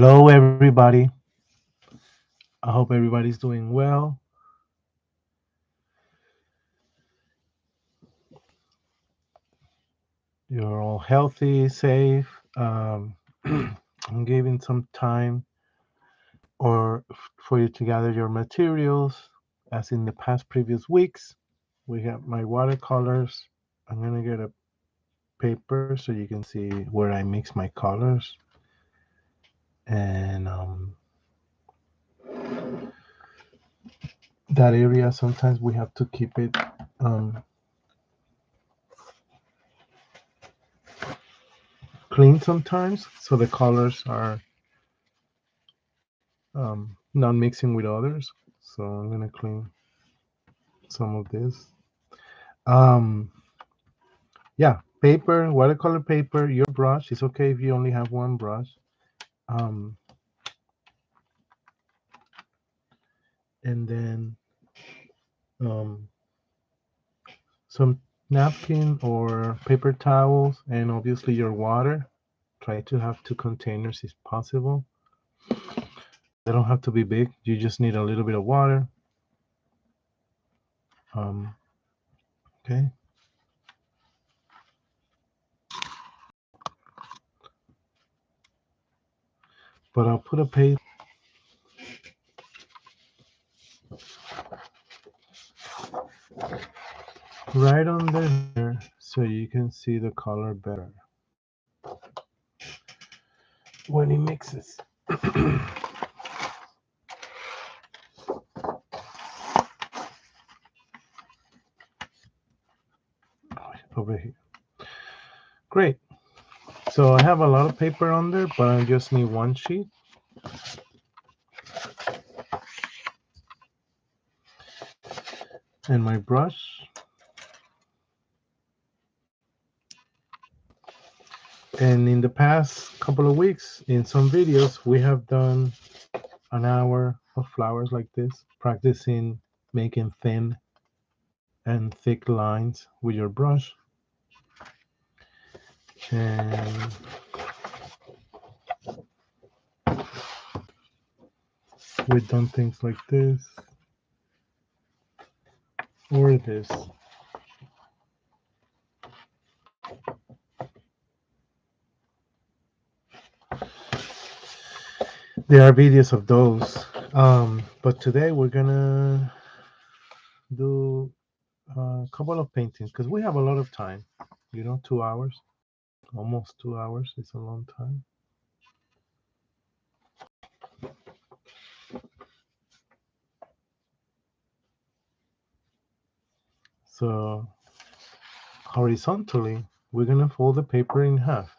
Hello, everybody. I hope everybody's doing well. You're all healthy, safe. I'm giving some time for you to gather your materials. As in the past previous weeks, we have my watercolors. I'm gonna get a paper so you can see where I mix my colors. And that area sometimes we have to keep it um, clean sometimes, so the colors are not mixing with others. So I'm gonna clean some of this. Um, yeah, paper, watercolor paper, your brush. It's okay if you only have one brush. Um, and then um, some napkin or paper towels, and obviously your water. Try to have two containers if possible. They don't have to be big. You just need a little bit of water. Um, okay, but I'll put a paste right under here so you can see the color better when it mixes. Over here. Great. So I have a lot of paper on there, but I just need one sheet. And my brush. And in the past couple of weeks, in some videos, we have done an hour of flowers like this, practicing making thin and thick lines with your brush. And we've done things like this or this. There are videos of those. But today we're gonna do a couple of paintings because we have a lot of time. 2 hours, almost 2 hours. It's a long time. So horizontally, we're gonna fold the paper in half.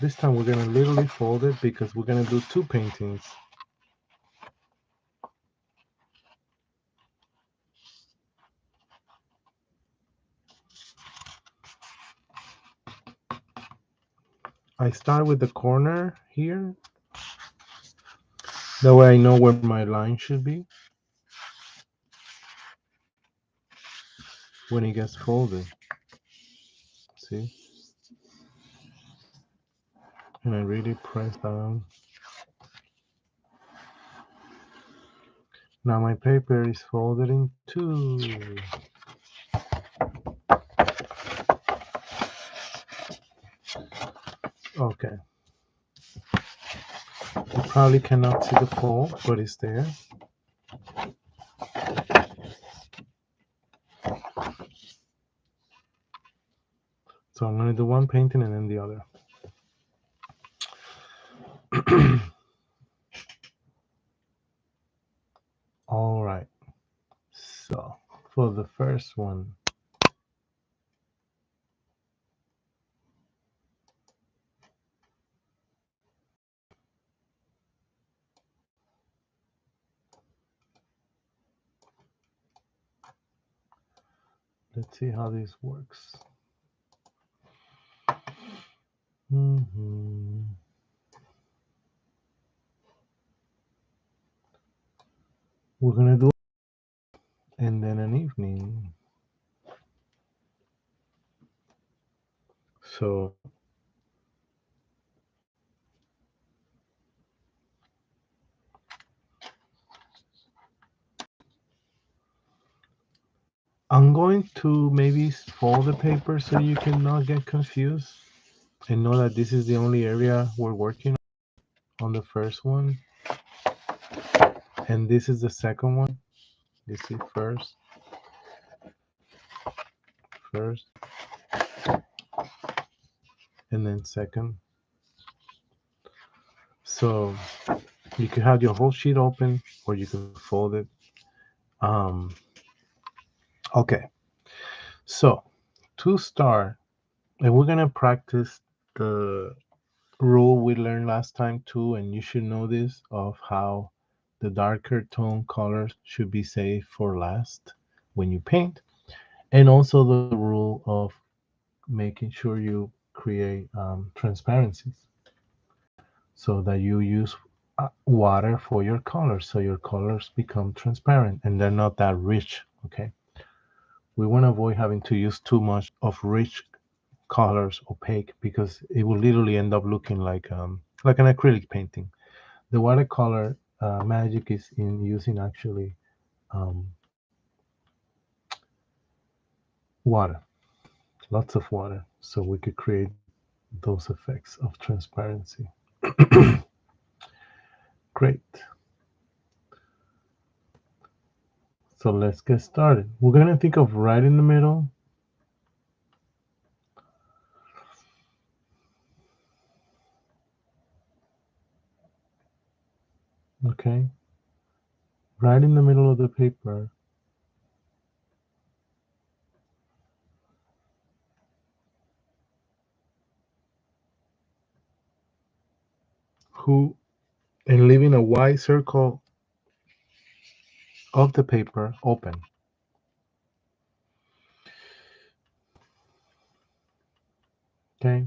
This time we're gonna literally fold it because we're gonna do two paintings. I start with the corner here. That way I know where my line should be when it gets folded. See? And I really press down. Now my paper is folded in two. Okay. You probably cannot see the fold, but it's there. So I'm gonna do one painting and then the other. All right. So for the first one, let's see how this works. hmm We're gonna do and then an evening. So I'm going to maybe fold the paper so you cannot get confused and know that this is the only area we're working on the first one, and this is the second one. You see first, and then second. So you can have your whole sheet open, or you can fold it. Um, okay, so to start, and we're gonna practice the rule we learned last time too, and you should know this of how the darker tone colors should be saved for last when you paint, and also the rule of making sure you create transparencies so that you use water for your colors so your colors become transparent and they're not that rich. Okay, we want to avoid having to use too much of rich colors opaque because it will literally end up looking like an acrylic painting. The watercolor magic is in using actually um, water, lots of water, so we could create those effects of transparency. Great. So let's get started. We're going to think of right in the middle. Okay. Right in the middle of the paper. Who and leaving a wide circle of the paper open. Okay.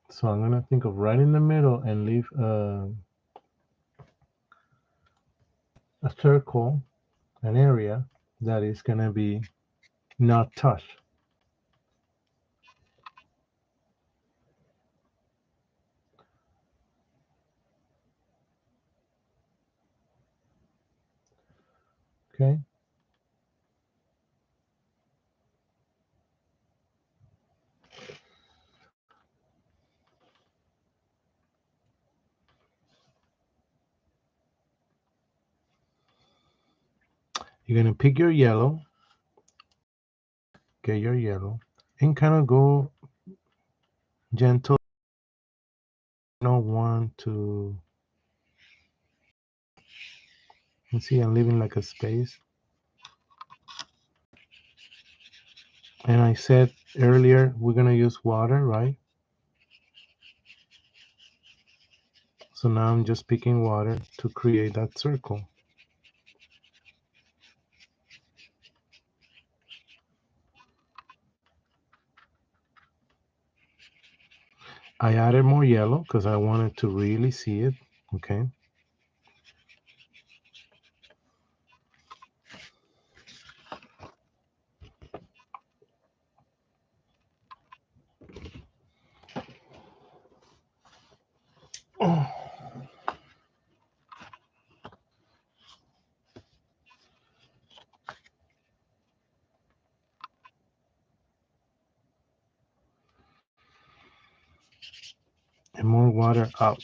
So I'm going to think of right in the middle and leave a circle, an area that is going to be not touched. Okay. You're going to pick your yellow, get your yellow, and kind of go gentle. No one to, you see, I'm leaving like a space. And I said earlier, we're going to use water, right? So now I'm just picking water to create that circle. I added more yellow because I wanted to really see it. Okay. Oh. And more water out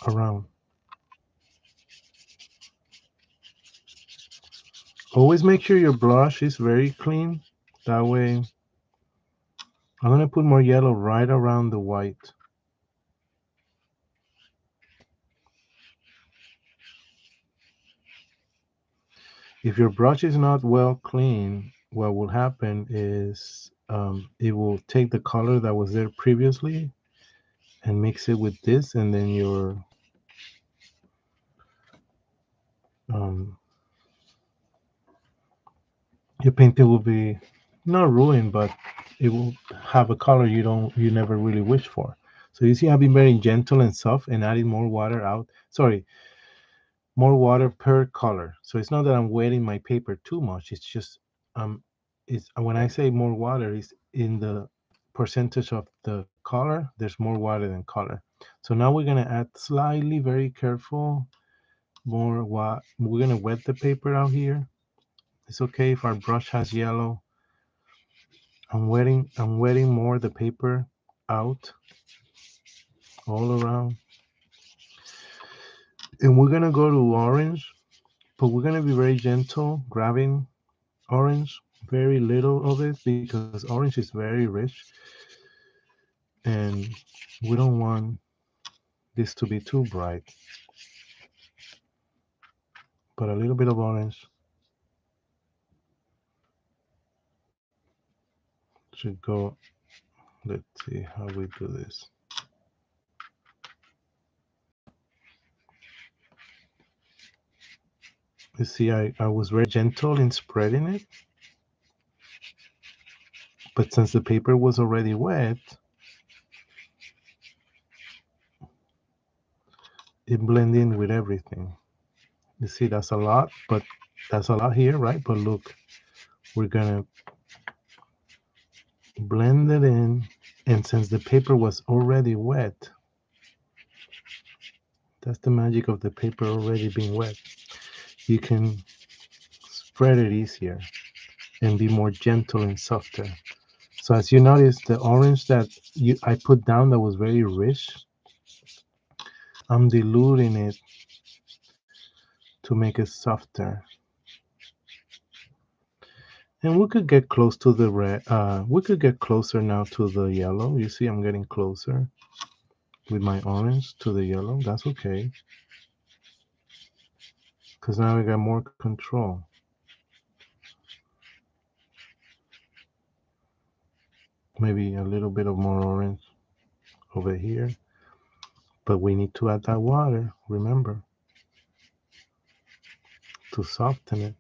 around. Always make sure your brush is very clean. That way, I'm going to put more yellow right around the white. If your brush is not well clean, what will happen is it will take the color that was there previously and mix it with this, and then um, your painting will be not ruined, but it will have a color you never really wish for. So you see, I've been very gentle and soft and adding more water out. Sorry, more water per color. So it's not that I'm wetting my paper too much. It's just it's when I say more water, is in the percentage of the color. There's more water than color. So now we're gonna add slightly, very careful, more what we're gonna wet the paper out here. It's okay if our brush has yellow. I'm wetting more the paper out all around. And we're gonna go to orange, but we're gonna be very gentle, grabbing orange, very little of it because orange is very rich and we don't want this to be too bright. But a little bit of orange should go. Let's see how we do this. You see, I was very gentle in spreading it, but since the paper was already wet, it blended in with everything. You see, that's a lot, but that's a lot here, right? But look, we're gonna blend it in, and since the paper was already wet, that's the magic of the paper already being wet. You can spread it easier and be more gentle and softer. So as you notice, the orange that I put down that was very rich, I'm diluting it to make it softer. And we could get close to the red. We could get closer now to the yellow. You see, I'm getting closer with my orange to the yellow. That's okay, because now I got more control. Maybe a little bit of more orange over here. But we need to add that water, remember, to soften it.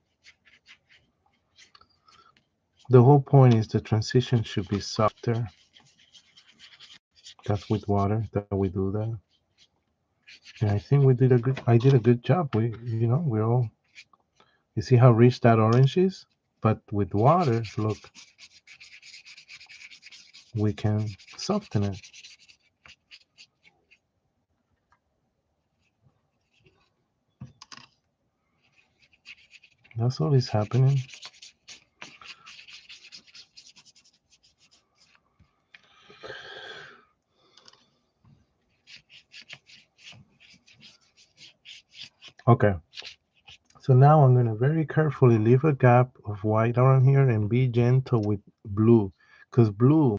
The whole point is the transition should be softer. That's with water that we do that. And I think I did a good job. We're all, you see how rich that orange is? But with water, look, we can soften it. That's all is happening. Okay. So now I'm going to very carefully leave a gap of white around here and be gentle with blue, because blue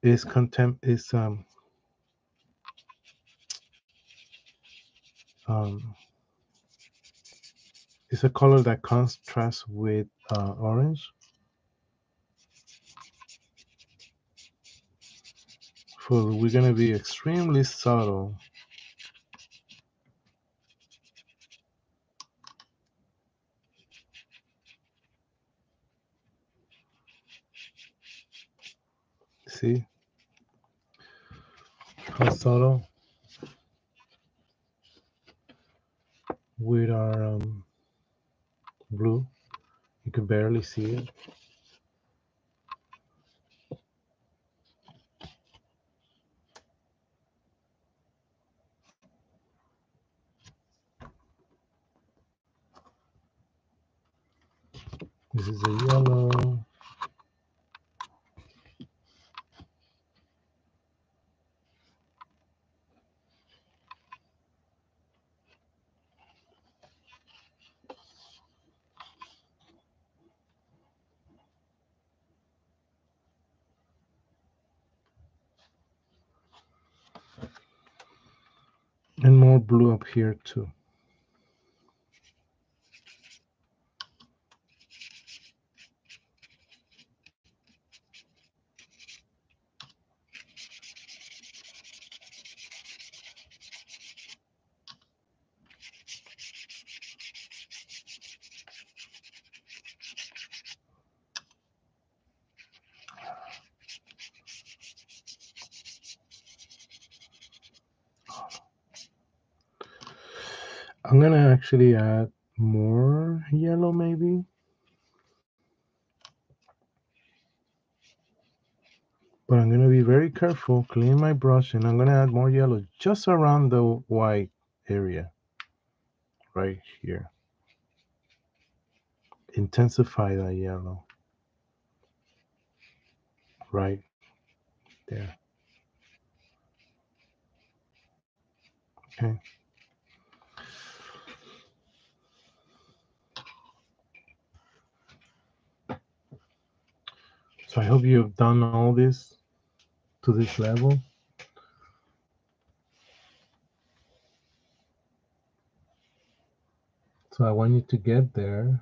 is um it's a color that contrasts with orange. So we're going to be extremely subtle. See how subtle with our blue. You can barely see it. This is a yellow. And more blue up here too. I'm gonna actually add more yellow maybe. But I'm gonna be very careful, clean my brush, and I'm gonna add more yellow just around the white area right here. Intensify that yellow right there. Okay. So I hope you've done all this to this level. So I want you to get there.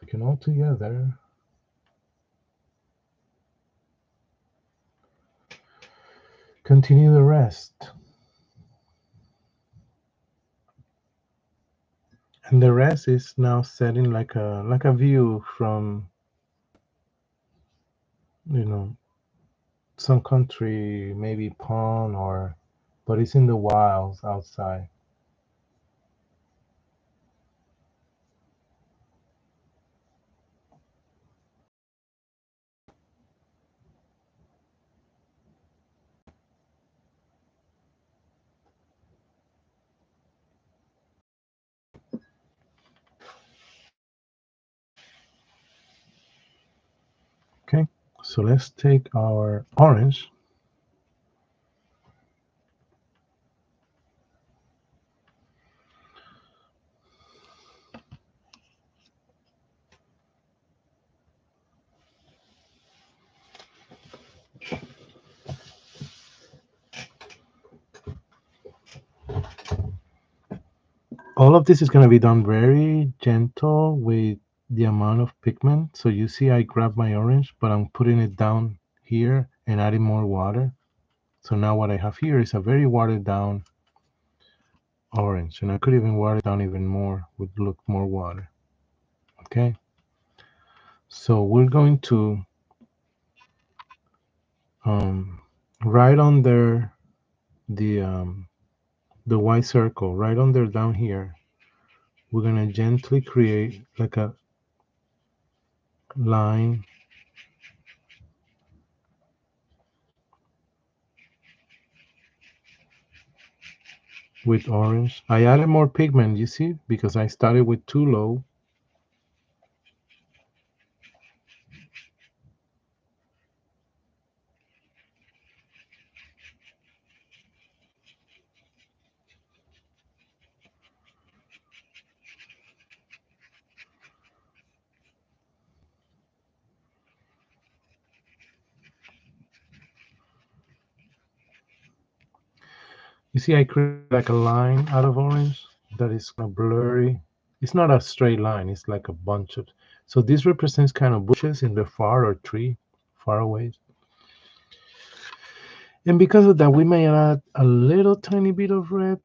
We can all together continue the rest. And the rest is now setting like a view from, you know, some country, maybe pond, or but it's in the wilds outside. Okay, so let's take our orange. All of this is going to be done very gentle with the amount of pigment. So you see I grab my orange, but I'm putting it down here and adding more water. So now what I have here is a very watered down orange, and I could even water it down even more with look more water. Okay, so we're going to um, right under the white circle, right under down here, we're gonna gently create like a line with orange. I added more pigment, you see, because I started with too low. You see, I create like a line out of orange that is kind of blurry. It's not a straight line, it's like a bunch of. So this represents kind of bushes in the far or tree, far away. And because of that, we may add a little tiny bit of red.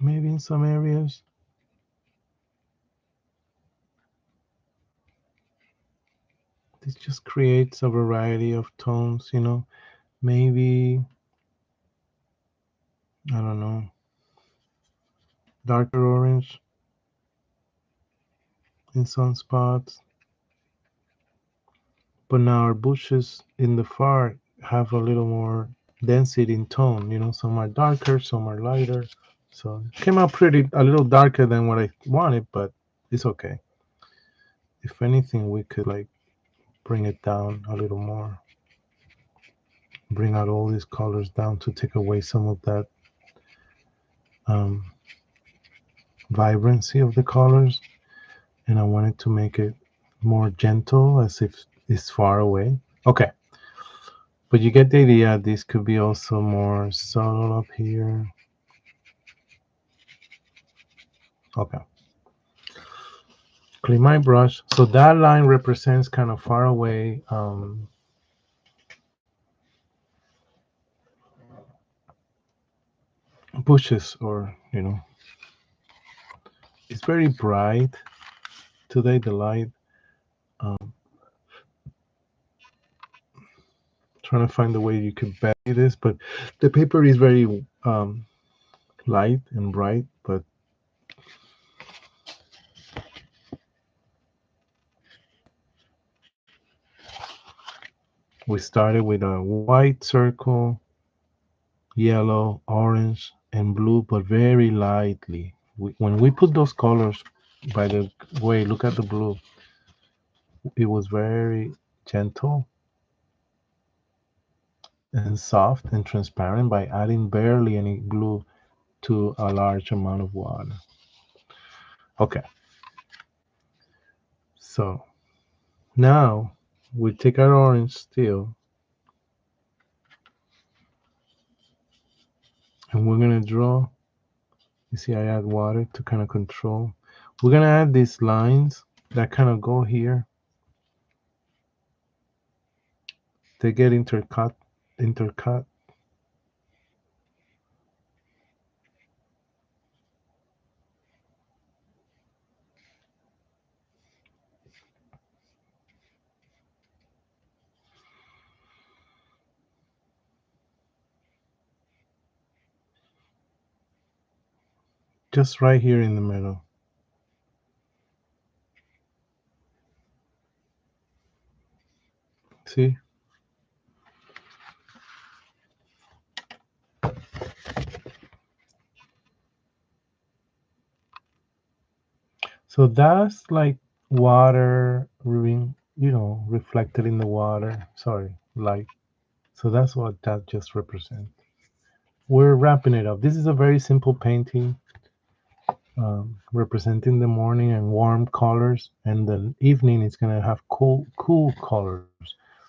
Maybe in some areas. This just creates a variety of tones, you know. Maybe, I don't know, darker orange in some spots. But now our bushes in the far have a little more density in tone, you know, some are darker, some are lighter. So it came out pretty, a little darker than what I wanted, but it's okay. If anything, we could like bring it down a little more, bring out all these colors down to take away some of that um, vibrancy of the colors. And I wanted to make it more gentle as if it's far away. Okay, but you get the idea. This could be also more subtle up here. Okay, clean my brush. So that line represents kind of far away bushes, or you know, it's very bright today. The light. Um, trying to find a way you could bend this, but the paper is very light and bright, but we started with a white circle, yellow, orange, and blue, but very lightly. When we put those colors, by the way, look at the blue, it was very gentle and soft and transparent by adding barely any glue to a large amount of water. Okay, so now we take our orange still and we're gonna draw. You see, I add water to kind of control. We're gonna add these lines that kind of go here. They get intercut. Just right here in the middle. See? So that's like water, reflected in the water. Sorry, light. So that's what that just represents. We're wrapping it up. This is a very simple painting representing the morning and warm colors, and the evening is going to have cool colors.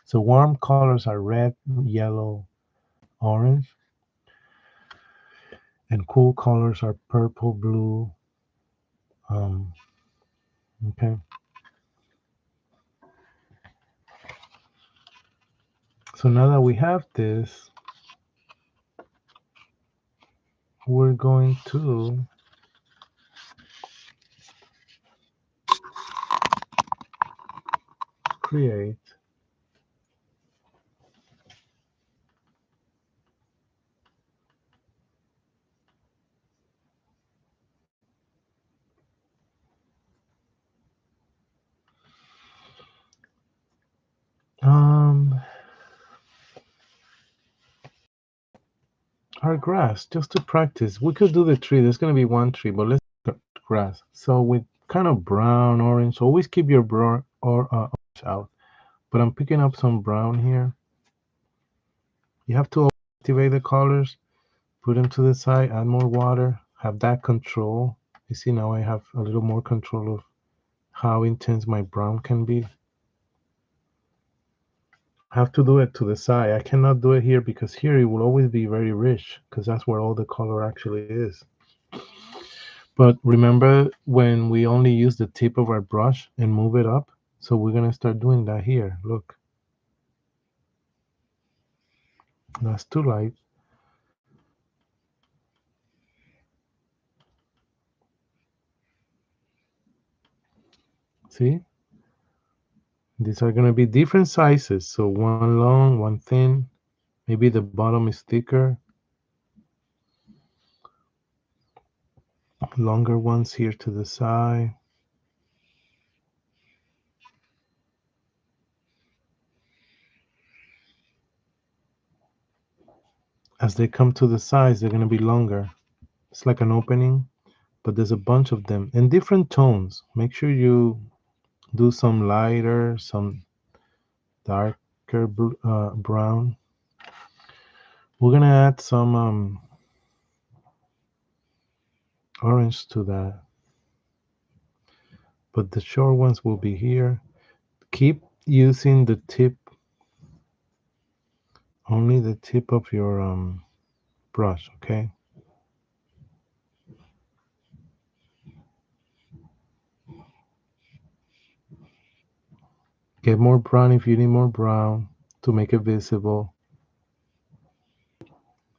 So warm colors are red, yellow, orange, and cool colors are purple, blue. Um, okay. So now that we have this, we're going to create um, our grass just to practice. We could do the tree. There's going to be one tree, but let's do grass. So with kind of brown, orange, always keep your brown or orange out. But I'm picking up some brown here. You have to activate the colors, put them to the side, add more water, have that control. You see, now I have a little more control of how intense my brown can be. I have to do it to the side. I cannot do it here because here it will always be very rich because that's where all the color actually is. But remember when we only use the tip of our brush and move it up? So we're gonna start doing that here. Look, that's too light. See? These are gonna be different sizes. So one long, one thin. Maybe the bottom is thicker. Longer ones here to the side. As they come to the sides, they're gonna be longer. It's like an opening, but there's a bunch of them in different tones. Make sure you do some lighter, some darker brown. We're gonna add some orange to that, but the short ones will be here. Keep using the tip, only the tip of your brush, okay? Get more brown if you need more brown to make it visible.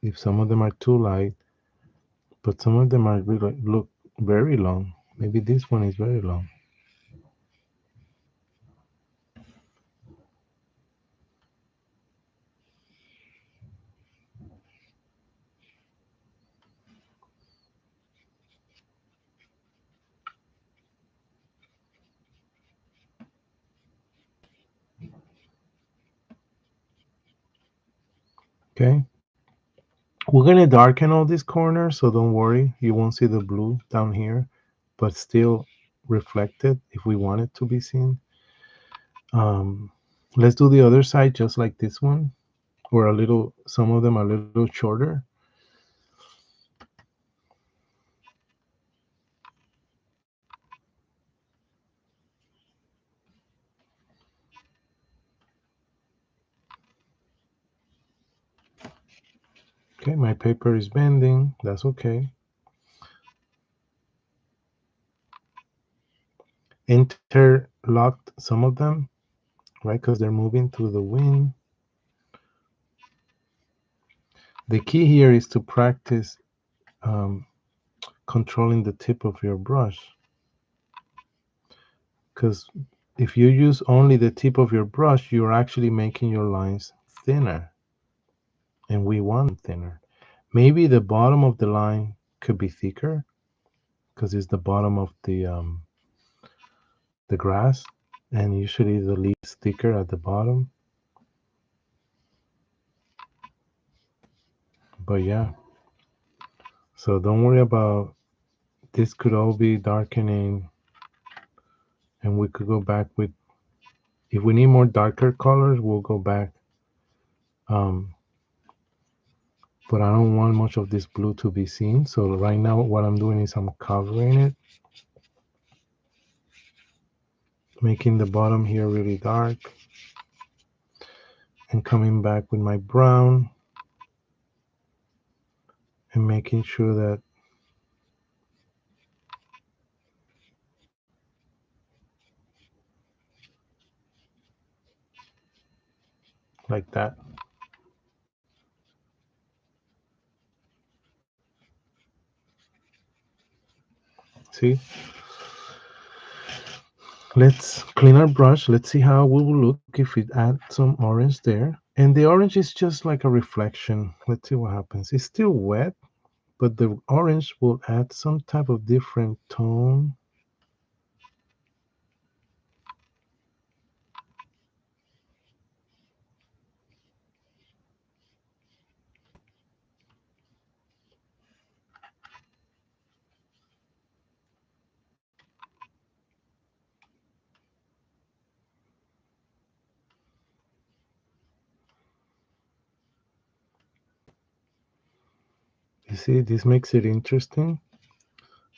If some of them are too light, but some of them are really look very long. Maybe this one is very long. Okay. We're gonna darken all these corners, so don't worry. You won't see the blue down here, but still reflected if we want it to be seen. Um, let's do the other side just like this one, or a little. Some of them are a little shorter. Okay, my paper is bending. That's okay. Interlocked some of them, right? Because they're moving through the wind. The key here is to practice um, controlling the tip of your brush. Because if you use only the tip of your brush, you're actually making your lines thinner, and we want them thinner. Maybe the bottom of the line could be thicker because it's the bottom of the grass, and usually the leaf is thicker at the bottom. But yeah, so don't worry about this. Could all be darkening, and we could go back with, if we need more darker colors, we'll go back. Um, but I don't want much of this blue to be seen. So right now what I'm doing is I'm covering it, making the bottom here really dark, and coming back with my brown and making sure that, like that. See, let's clean our brush. Let's see how we will look if we add some orange there. And the orange is just like a reflection. Let's see what happens. It's still wet, but the orange will add some type of different tone. You see, this makes it interesting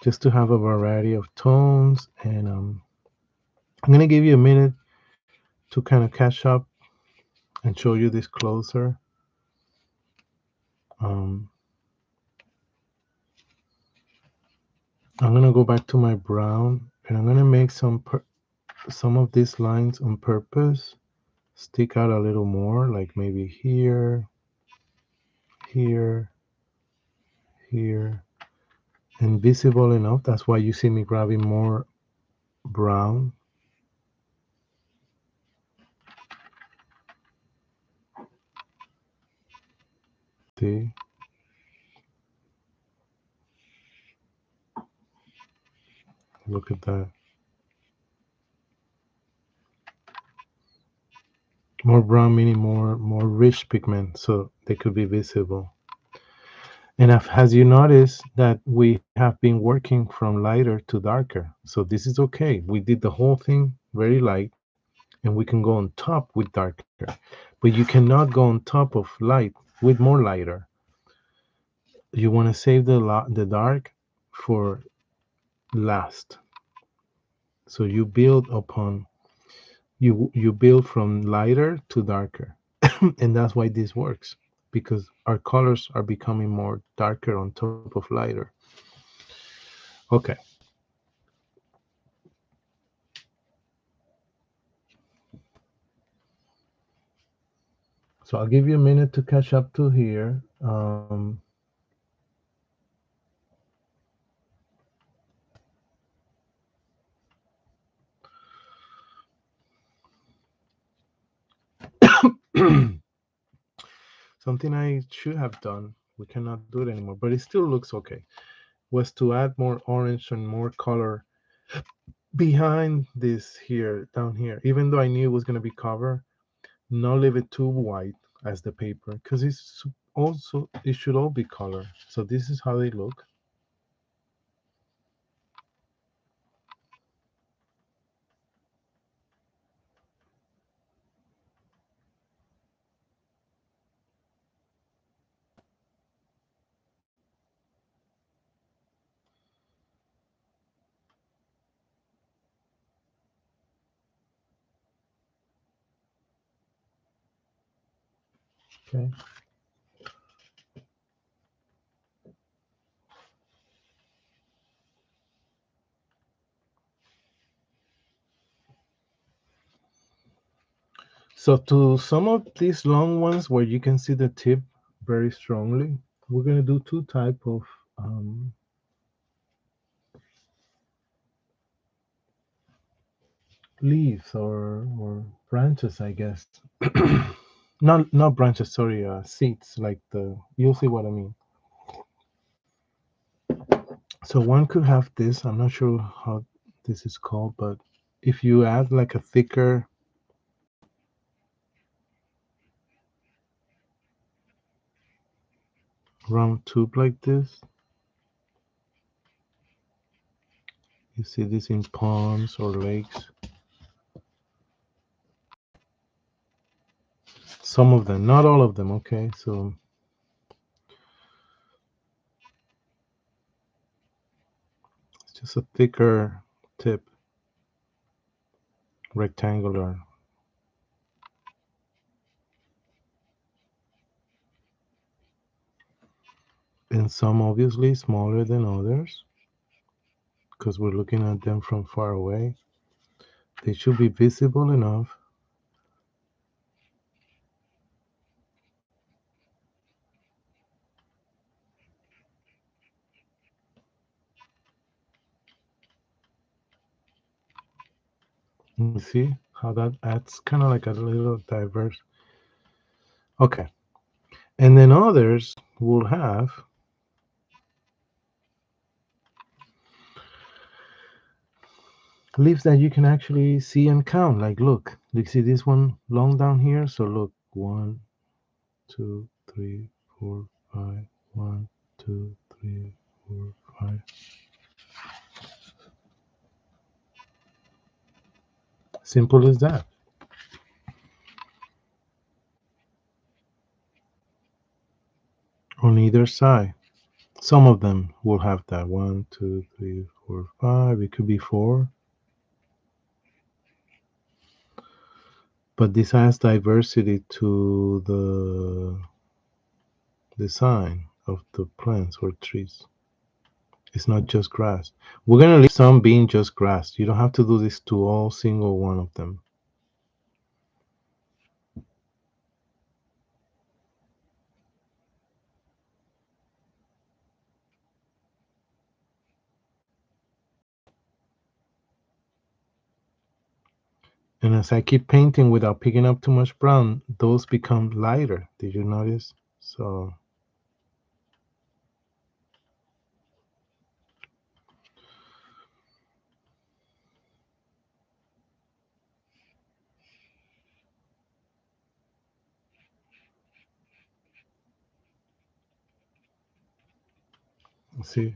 just to have a variety of tones. And I'm going to give you a minute to kind of catch up and show you this closer. Um, I'm going to go back to my brown, and I'm going to make some of these lines on purpose stick out a little more, like maybe here, here, here, and visible enough. That's why you see me grabbing more brown. See, look at that. More brown meaning more rich pigment, so they could be visible. And as you notice that we have been working from lighter to darker, so this is okay. We did the whole thing very light, and we can go on top with darker, but you cannot go on top of light with more lighter. You want to save the dark for last. So you build from lighter to darker. And that's why this works, because our colors are becoming more darker on top of lighter. Okay, so I'll give you a minute to catch up to here. Something I should have done, we cannot do it anymore, but it still looks okay, was to add more orange and more color behind this here, down here. Even though I knew it was going to be covered, not leave it too white. as the paper, because it should all be color. So this is how they look. Okay. So to some of these long ones where you can see the tip very strongly, we're gonna do two type of leaves or branches, I guess. Not branches, sorry, seeds. Like the you'll see what I mean. So one could have this. I'm not sure how this is called, but if you add like a thicker round tube like this, you see this in ponds or lakes. Some of them, not all of them. Okay, so it's just a thicker tip, rectangular, and some obviously smaller than others because we're looking at them from far away. They should be visible enough. You see how that adds kind of like a little diverse. Okay, and then others will have leaves that you can actually see and count. Like, look, you see this one long down here? So look, 1, 2, 3, 4, 5. 1, 2, 3, 4, 5. Simple as that. On either side. Some of them will have that 1, 2, 3, 4, 5. It could be 4. But this adds diversity to the design of the plants or trees. It's not just grass. We're gonna leave some being just grass. You don't have to do this to all single one of them. And as I keep painting without picking up too much brown, those become lighter. Did you notice? So see.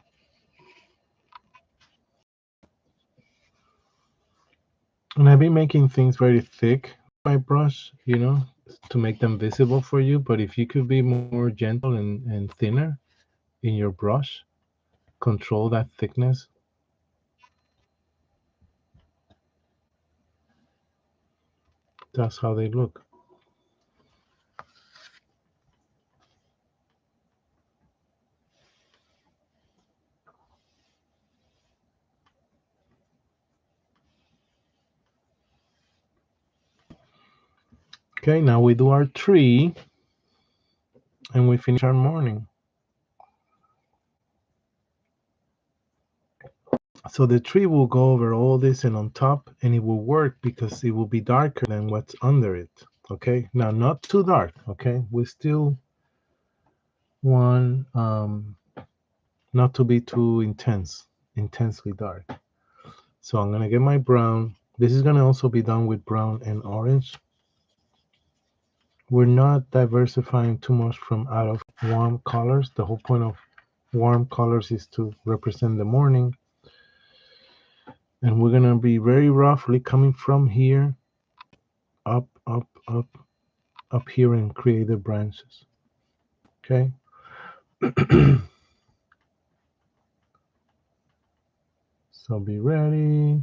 And I've been making things very thick by brush, to make them visible for you. But if you could be more gentle and thinner in your brush, control that thickness. That's how they look. Okay, now we do our tree and we finish our morning. So the tree will go over all this and on top, and it will work because it will be darker than what's under it. Okay, now not too dark. Okay, we still want not to be too intensely dark. So I'm gonna get my brown. This is gonna also be done with brown and orange. we're not diversifying too much from out of warm colors. The whole point of warm colors is to represent the morning. And we're going to be very roughly coming from here up, up, up, up here and create the branches. Okay. So be ready.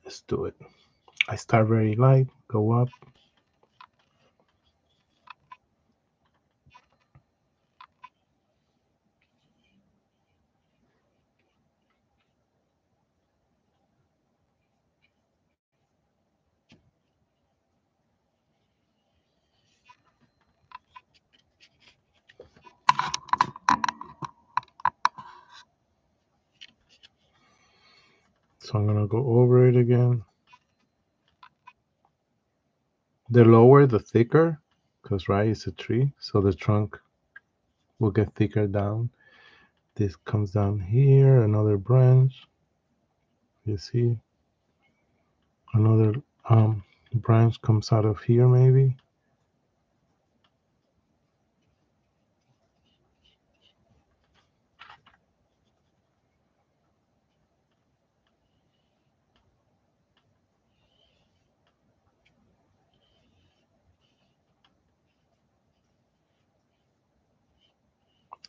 Let's do it. I start very light, go up. So I'm going to go over it again. The lower, the thicker, because right, it's a tree. So the trunk will get thicker down. This comes down here, another branch. You see, another branch comes out of here, maybe.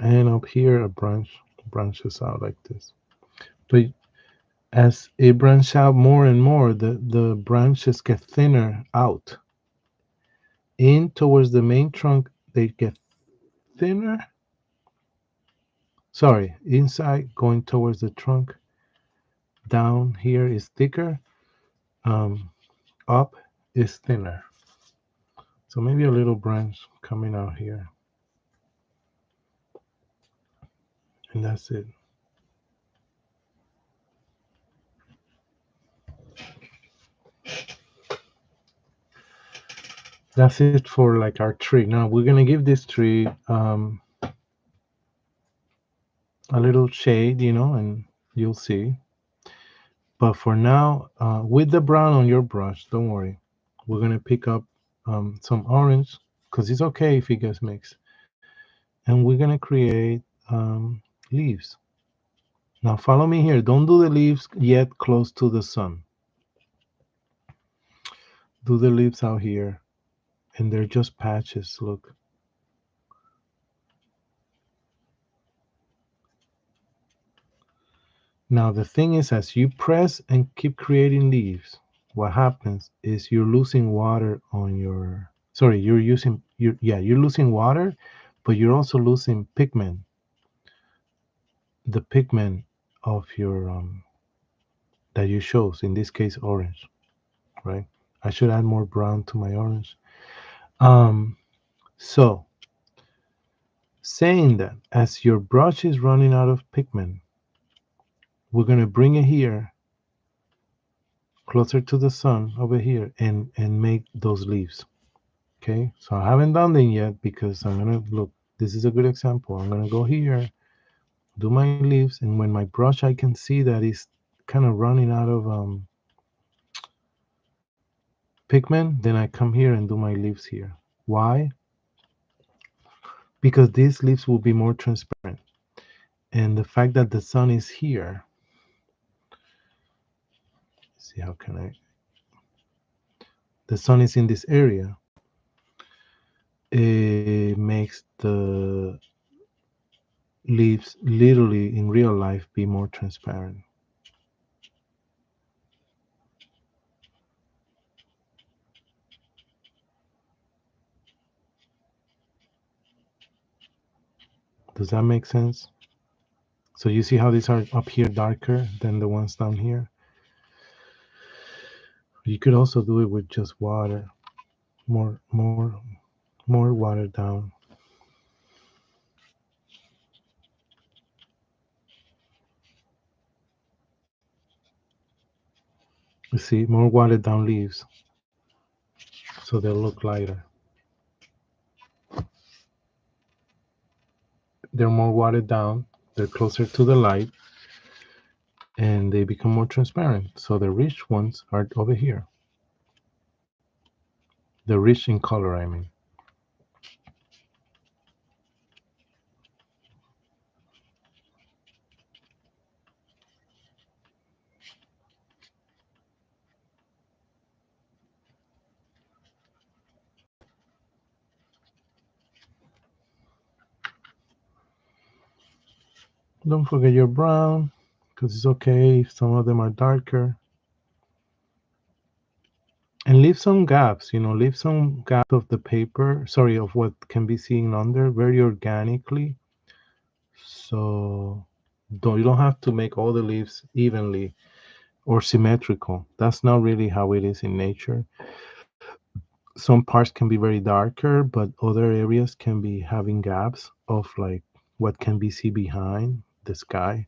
And up here, a branch branches out like this. But as it branches out more and more, the branches get thinner out. In towards the main trunk, they get thinner. Sorry, inside going towards the trunk. Down here is thicker. Um, Up is thinner. So maybe a little branch coming out here. And that's it. That's it for like our tree. Now we're gonna give this tree a little shade, and you'll see. But for now, with the brown on your brush, don't worry. We're gonna pick up some orange because it's okay if it gets mixed, and we're gonna create leaves. Now follow me here. Don't do the leaves yet close to the sun. Do the leaves out here, and they're just patches. Look. Now the thing is, as you press and keep creating leaves, what happens is you're losing water on your. Sorry, you're losing water, but you're also losing pigment. The pigment of your that you shows. In this case, orange, right? I should add more brown to my orange. Um, so saying that, as your brush is running out of pigment, we're gonna bring it here closer to the sun over here and make those leaves. Okay, so I haven't done them yet because I'm gonna look. This is a good example. I'm gonna go here, do my leaves, and when my brush, I can see that it's kind of running out of pigment. Then I come here and do my leaves here. Why? Because these leaves will be more transparent, and the fact that the sun is here. See how can I? The sun is in this area. It makes the leaves literally in real life be more transparent. Does that make sense? So you see how these are up here darker than the ones down here? You could also do it with just water, more, more, more watered down. You see, more watered down leaves, so they'll look lighter. They're more watered down, they're closer to the light, and they become more transparent. So the rich ones are over here. They're rich in color, I mean. Don't forget your brown, because it's okay if some of them are darker. And leave some gaps, leave some gaps of the paper, sorry, of what can be seen under very organically. So you don't have to make all the leaves evenly or symmetrical. That's not really how it is in nature. Some parts can be very darker, but other areas can be having gaps of like what can be seen behind the sky.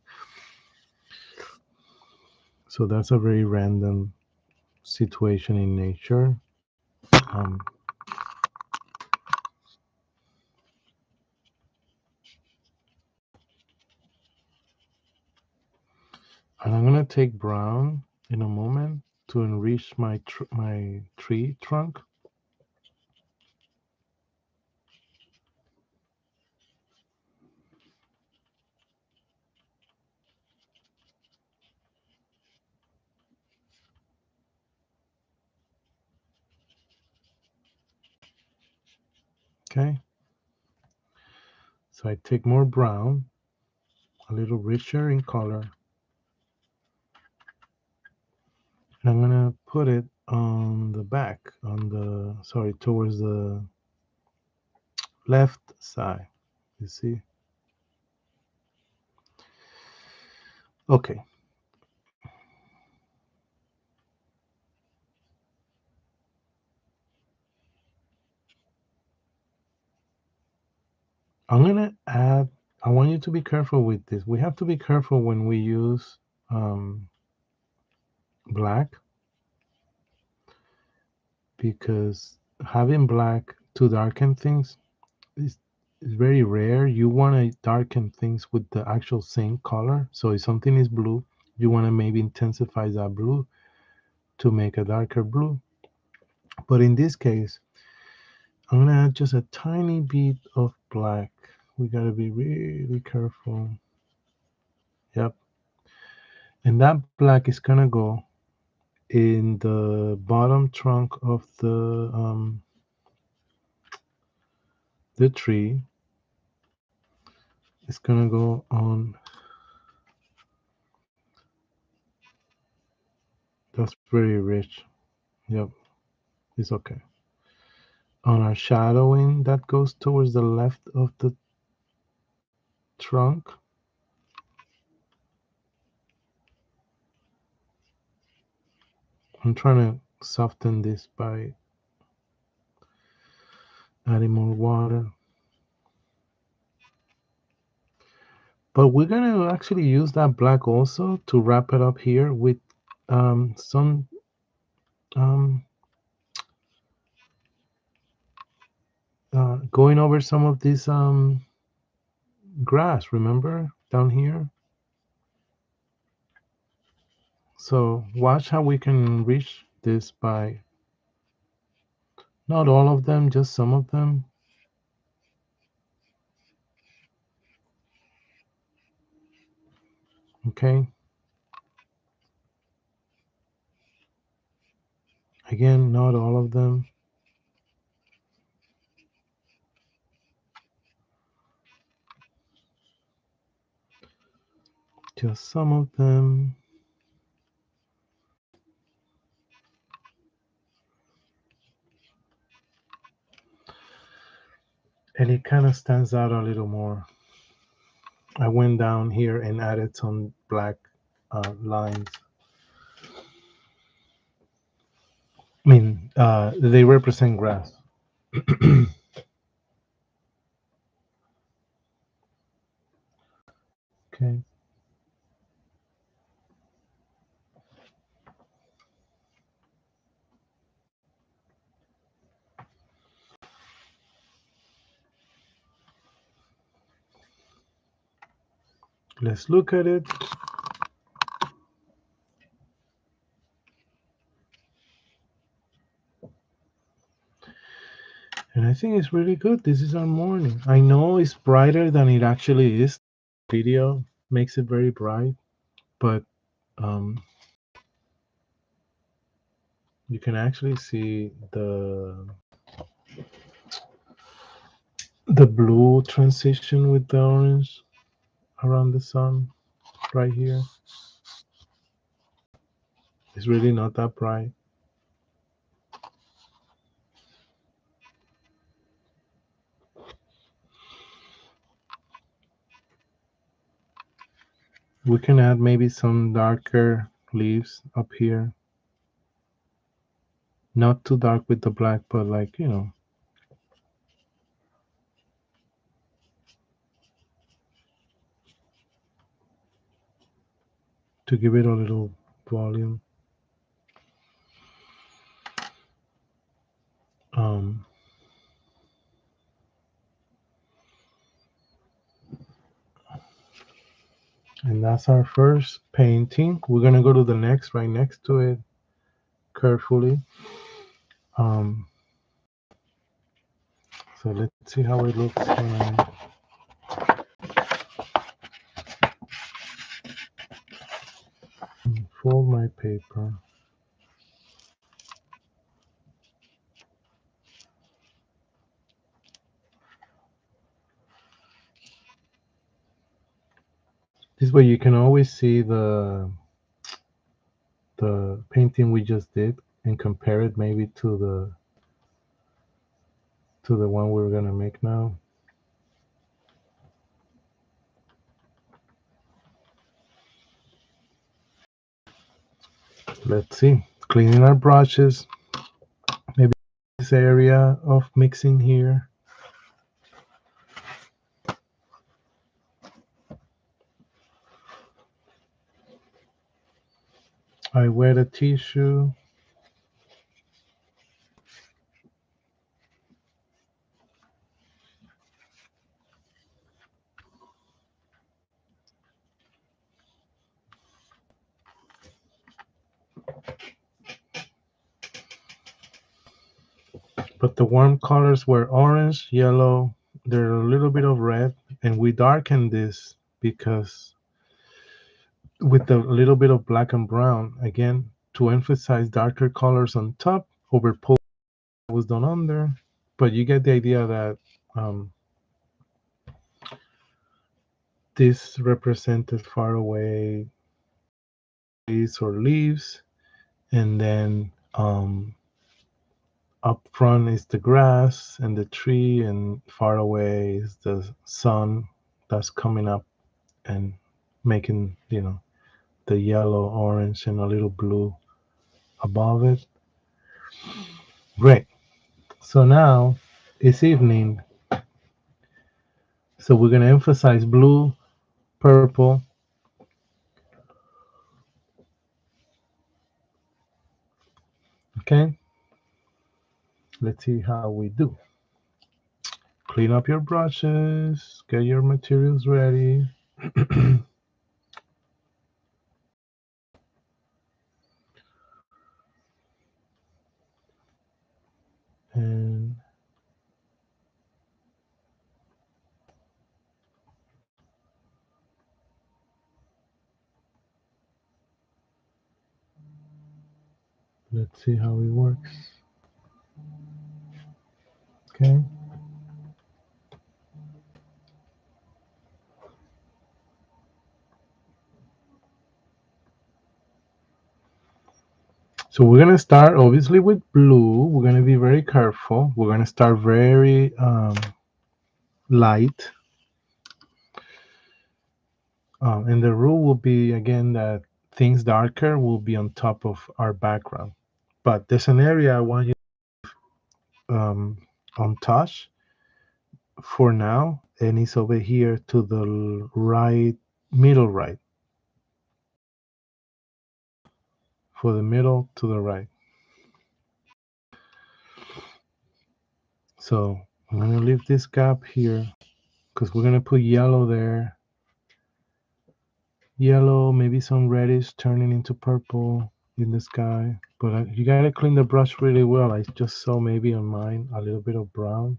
So that's a very random situation in nature. Um, and I'm gonna take brown in a moment to enrich my tree trunk. Okay, so I take more brown, a little richer in color, and I'm gonna put it on the back, towards the left side. You see? Okay. I'm gonna add. I want you to be careful with this. We have to be careful when we use um, black, because having black to darken things is very rare. You want to darken things with the actual same color. So if something is blue, you want to maybe intensify that blue to make a darker blue. But in this case, I'm gonna add just a tiny bit of black. We gotta be really careful. Yep. And that black is gonna go in the bottom trunk of the tree. It's gonna go on. That's very rich. Yep, it's okay. On our shadowing that goes towards the left of the trunk. I'm trying to soften this by adding more water. But we're gonna actually use that black also to wrap it up here with some um, going over some of this grass. Remember down here? So watch how we can reach this by not all of them, just some of them. Okay. Again, not all of them, just some of them. And it kind of stands out a little more. I went down here and added some black lines. I mean, they represent grass. Okay. Let's look at it. And I think it's really good. This is our morning. I know it's brighter than it actually is. Video makes it very bright, but um, you can actually see the blue transition with the orange around the sun right here. It's really not that bright. We can add maybe some darker leaves up here. Not too dark with the black, but like, to give it a little volume. Um, and that's our first painting. We're gonna go to the next right next to it carefully. Um, so let's see how it looks when I fold my paper. This way you can always see the painting we just did and compare it maybe to the one we're gonna make now. Let's see. Cleaning our brushes. Maybe this area of mixing here. I wet a tissue. But the warm colors were orange, yellow, there's a little bit of red, and we darkened this because with a little bit of black and brown, again, to emphasize darker colors on top over pole was done under. But you get the idea that um, this represented far away trees or leaves, and then up front is the grass and the tree, and far away is the sun that's coming up and making, the yellow, orange, and a little blue above it. Great. So now it's evening. So we're going to emphasize blue, purple. Okay. Let's see how we do. Clean up your brushes, get your materials ready. And let's see how it works. Okay. So we're going to start obviously with blue. We're going to be very careful. We're going to start very light. And the rule will be, again, that things darker will be on top of our background. But there's an area I want you untouched for now, and it's over here to the right, middle right, for the middle to the right. So I'm going to leave this gap here because we're going to put yellow there. yellow, maybe some reddish turning into purple in the sky. But you gotta clean the brush really well. I just saw maybe on mine a little bit of brown.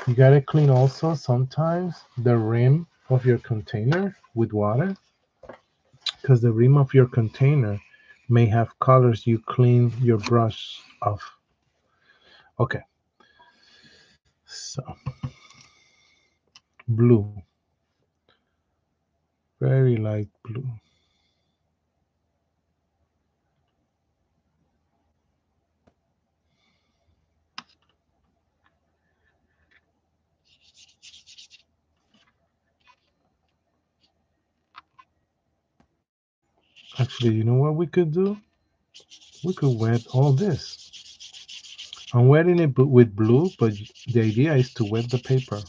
You gotta clean also sometimes the rim of your container with water, because the rim of your container may have colors you clean your brush off. Okay, so blue, very light blue. Actually, you know what we could do? We could wet all this. I'm wetting it with blue, but the idea is to wet the paper.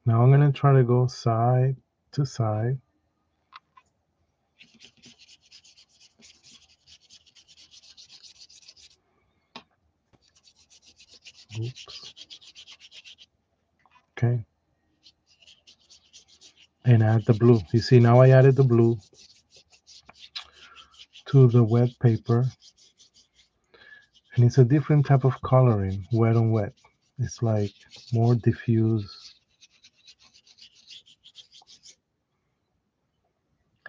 Now I'm gonna try to go side to side. Oops. Okay. And add the blue. You see, now I added the blue to the wet paper. And it's a different type of coloring, wet on wet. It's like more diffuse,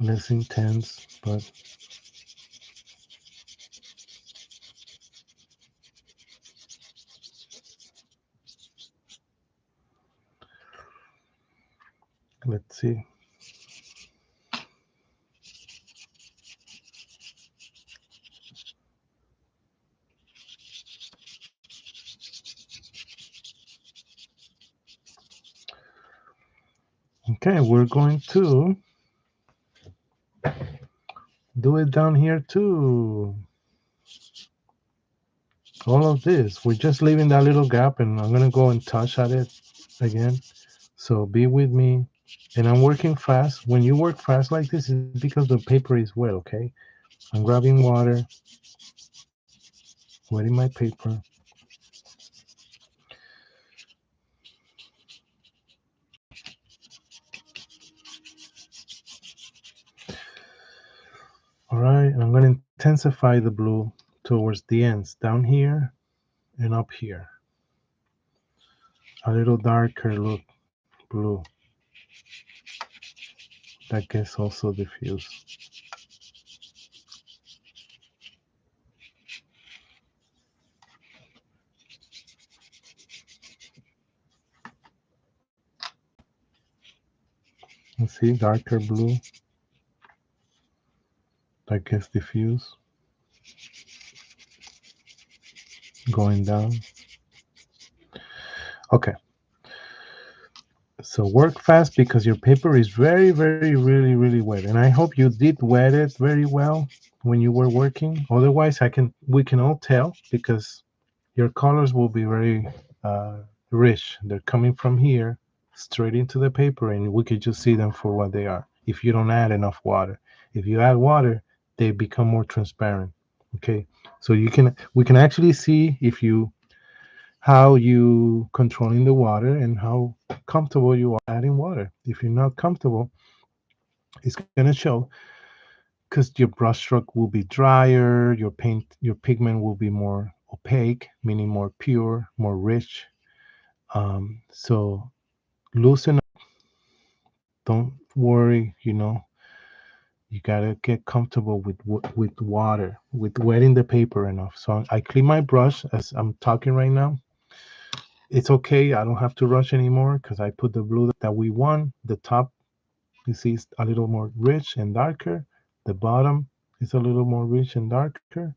less intense, but let's see. Okay, we're going to do it down here too. All of this. We're just leaving that little gap, and I'm gonna go and touch at it again. So be with me. And I'm working fast. When you work fast like this, it's because the paper is wet, okay? I'm grabbing water, wetting my paper. All right, and I'm going to intensify the blue towards the ends, down here and up here. A little darker look blue that gets also diffused. You see, darker blue that gets diffused, going down. Okay, so work fast because your paper is very, very, really, really wet. And I hope you did wet it very well when you were working. Otherwise, we can all tell because your colors will be very rich. They're coming from here straight into the paper, and we could just see them for what they are if you don't add enough water. If you add water, they become more transparent. Okay, so we can actually see if you how you controlling the water and how comfortable you are adding water. If you're not comfortable, it's gonna show because your brush stroke will be drier, your pigment will be more opaque, meaning more pure, more rich. So loosen up. Don't worry. You gotta get comfortable with water, with wetting the paper enough. So I clean my brush as I'm talking right now. It's okay. I don't have to rush anymore because I put the blue that we want. The top, you see, is a little more rich and darker. The bottom is a little more rich and darker.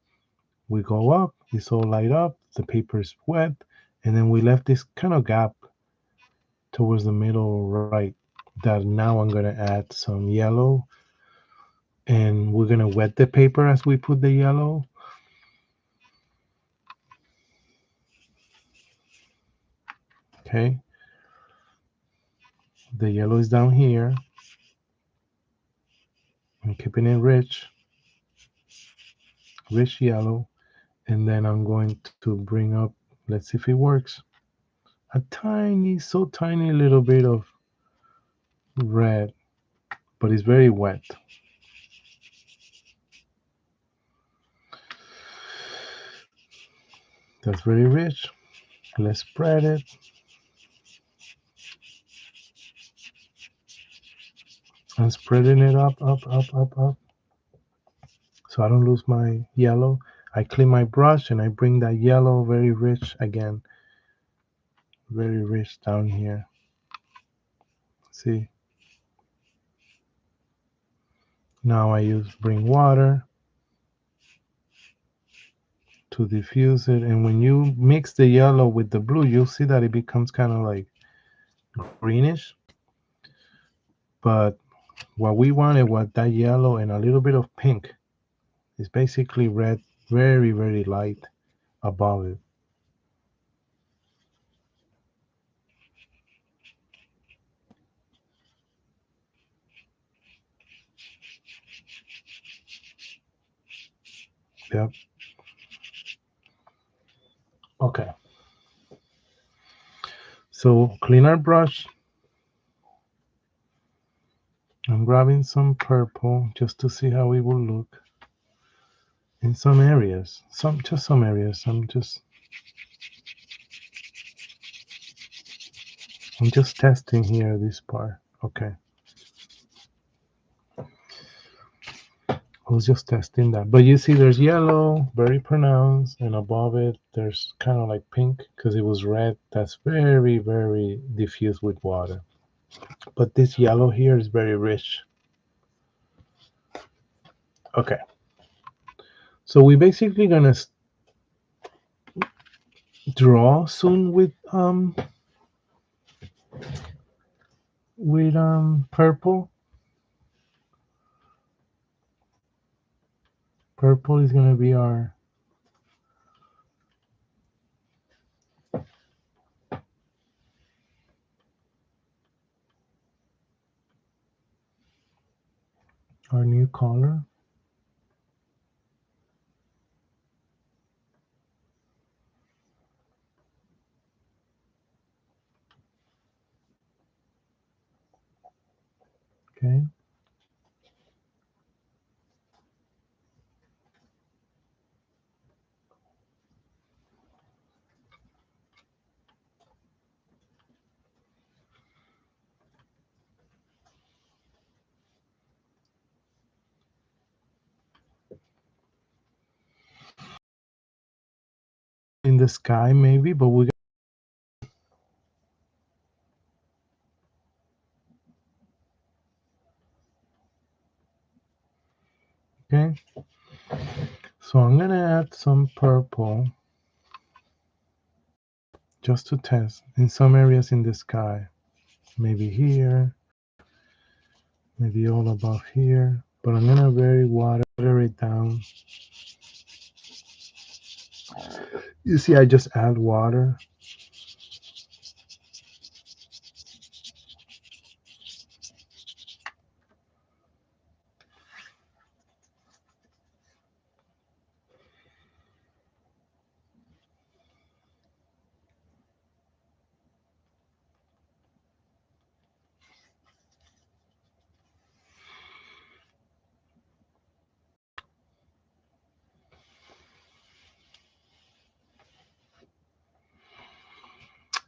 We go up, it's all light up, the paper is wet, and then we left this kind of gap towards the middle right that now I'm gonna add some yellow, and we're gonna wet the paper as we put the yellow. Okay, the yellow is down here. I'm keeping it rich yellow, and then I'm going to bring up, let's see if it works, a tiny, so tiny little bit of red, but it's very wet. That's very rich. Let's spread it. I'm spreading it up, up, so I don't lose my yellow. I clean my brush and I bring that yellow, very rich again, very rich down here. See? Now I bring water to diffuse it, and when you mix the yellow with the blue, you'll see that it becomes kind of like greenish. But what we wanted was that yellow and a little bit of pink. It's basically red, very, very light above it. Yep. Okay. So clean our brush. I'm grabbing some purple just to see how it will look in some areas. Just some areas. I'm just testing here this part. Okay. I was just testing that. But you see there's yellow, very pronounced, and above it there's kind of like pink because it was red. That's very, very diffused with water. But this yellow here is very rich. Okay. So we're basically gonna draw soon with purple. Purple is gonna be our new color. Okay. In the sky maybe, but we okay. So I'm gonna add some purple just to test in some areas in the sky. Maybe here, maybe all above here. But I'm gonna very water it down. You see, I just add water.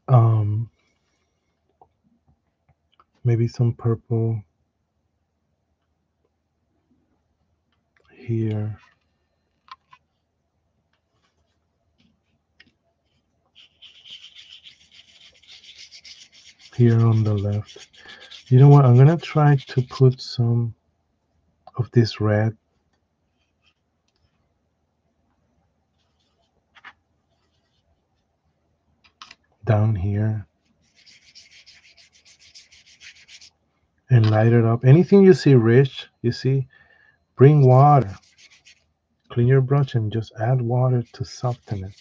Um, Maybe some purple here. Here on the left. You know what? I'm gonna try to put some of this red down here and light it up. Anything you see rich, you see, bring water. Clean your brush and just add water to soften it.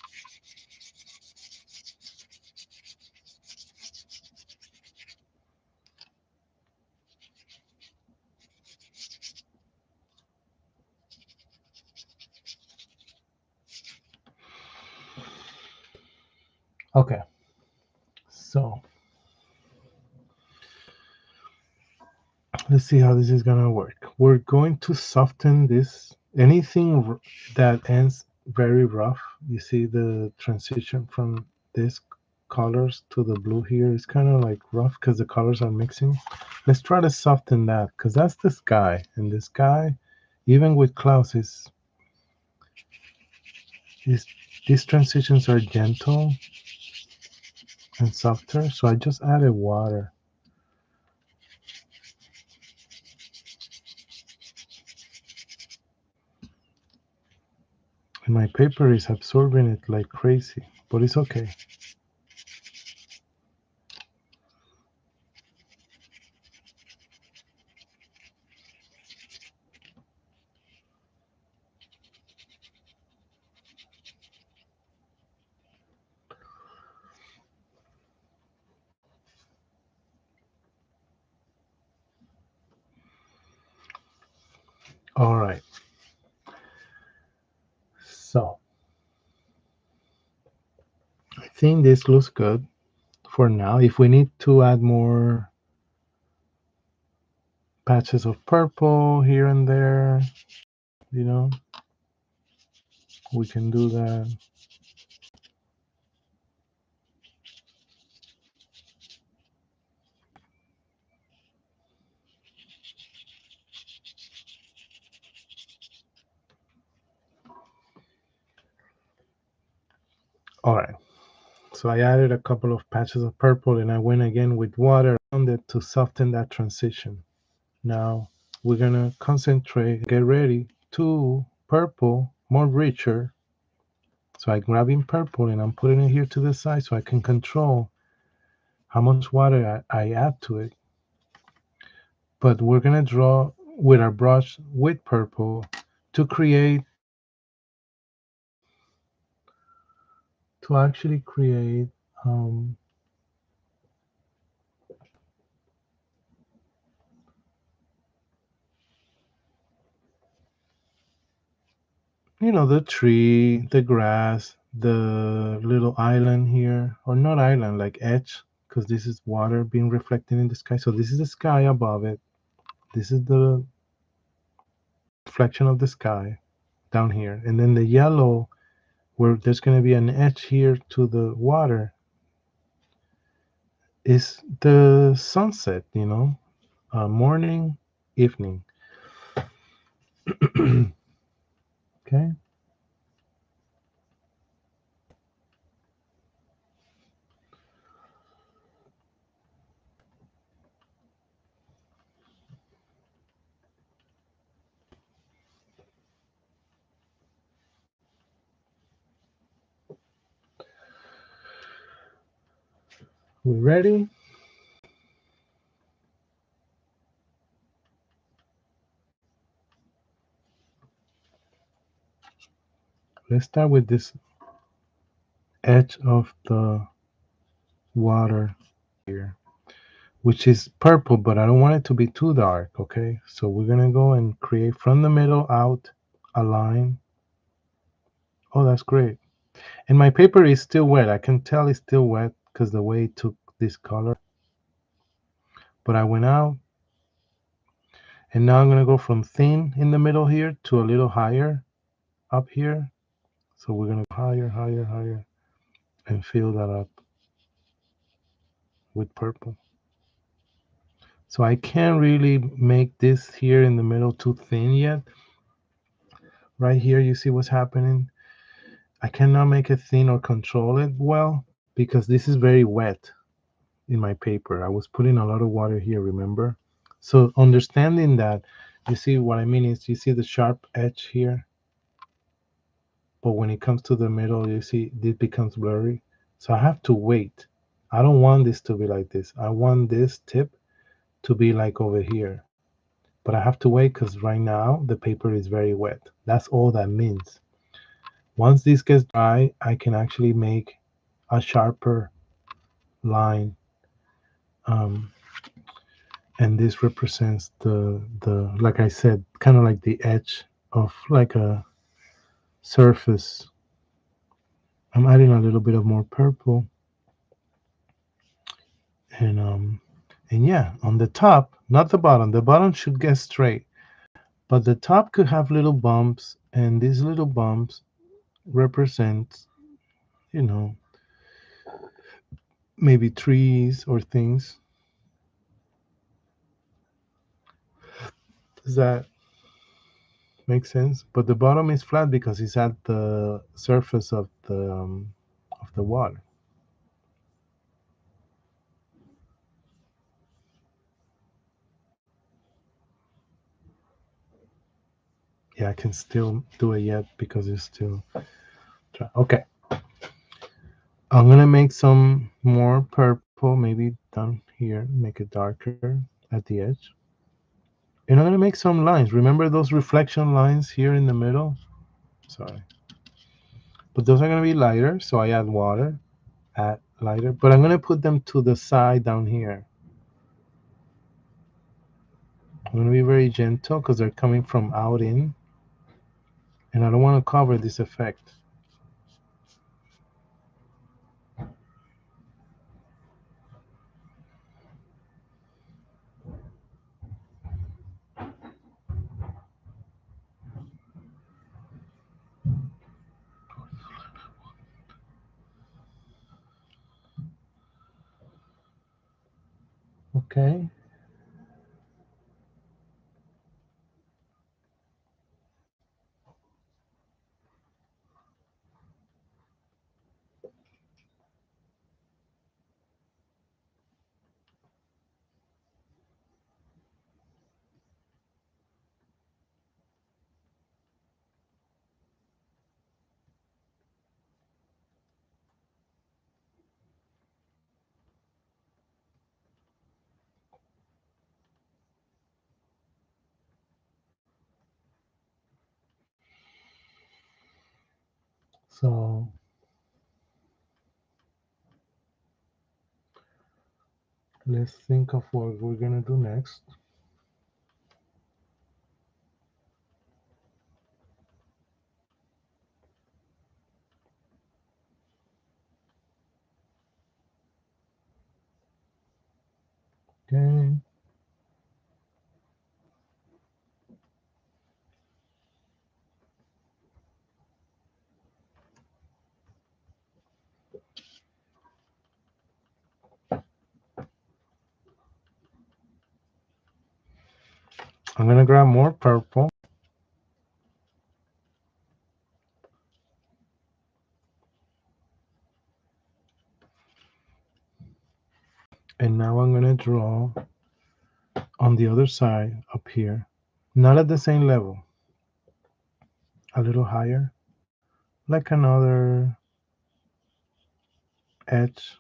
Okay, so let's see how this is gonna work. We're going to soften this. Anything that ends very rough, you see the transition from this colors to the blue here is kind of like rough because the colors are mixing. Let's try to soften that because that's the sky, and the sky, even with clouds, is these transitions are gentle and softer. So I just added water, and my paper is absorbing it like crazy, but it's okay. All right. So I think this looks good for now. If we need to add more patches of purple here and there, you know, we can do that. All right. So I added a couple of patches of purple and I went again with water around it to soften that transition. Now we're gonna concentrate, get ready to purple, more richer. So I'm grabbing purple and I'm putting it here to the side so I can control how much water I add to it. But we're gonna draw with our brush with purple to create, to actually create, um, the tree, the grass, the little island here, or not island, like edge, because this is water being reflected in the sky. So this is the sky above it. This is the reflection of the sky down here. And then the yellow, where there's going to be an edge here to the water, is the sunset, morning, evening. Okay, we ready? Let's start with this edge of the water here, which is purple, but I don't want it to be too dark, okay? So we're gonna go and create from the middle out a line. Oh, that's great. And my paper is still wet. I can tell it's still wet because the way it took this color. But I went out, and now I'm gonna go from thin in the middle here to a little higher up here. So we're gonna go higher, higher, higher, and fill that up with purple. So I can't really make this here in the middle too thin yet. Right here, you see what's happening? I cannot make it thin or control it well because this is very wet in my paper. I was putting a lot of water here, remember? So understanding that, you see what I mean is you see the sharp edge here, but when it comes to the middle, you see this becomes blurry. So I have to wait. I don't want this to be like this. I want this tip to be like over here. But I have to wait because right now the paper is very wet. That's all that means. Once this gets dry, I can actually make a sharper line. Um, and this represents the like I said, kind of like the edge of like a surface. I'm adding a little bit of more purple. And yeah, on the top, not the bottom. The bottom should get straight, but the top could have little bumps, and these little bumps represent, you know, maybe trees or things. Does that make sense? But the bottom is flat because it's at the surface of the water. Yeah, I can still do it yet because it's still dry. Okay, I'm gonna make some more purple, maybe down here, make it darker at the edge. And I'm gonna make some lines. Remember those reflection lines here in the middle? Sorry. But those are gonna be lighter, so I add water, add lighter. But I'm gonna put them to the side down here. I'm gonna be very gentle because they're coming from out in, and I don't want to cover this effect. Okay. So let's think of what we're gonna do next. Okay. I'm gonna grab more purple. And now I'm gonna draw on the other side up here. Not at the same level, a little higher, like another edge.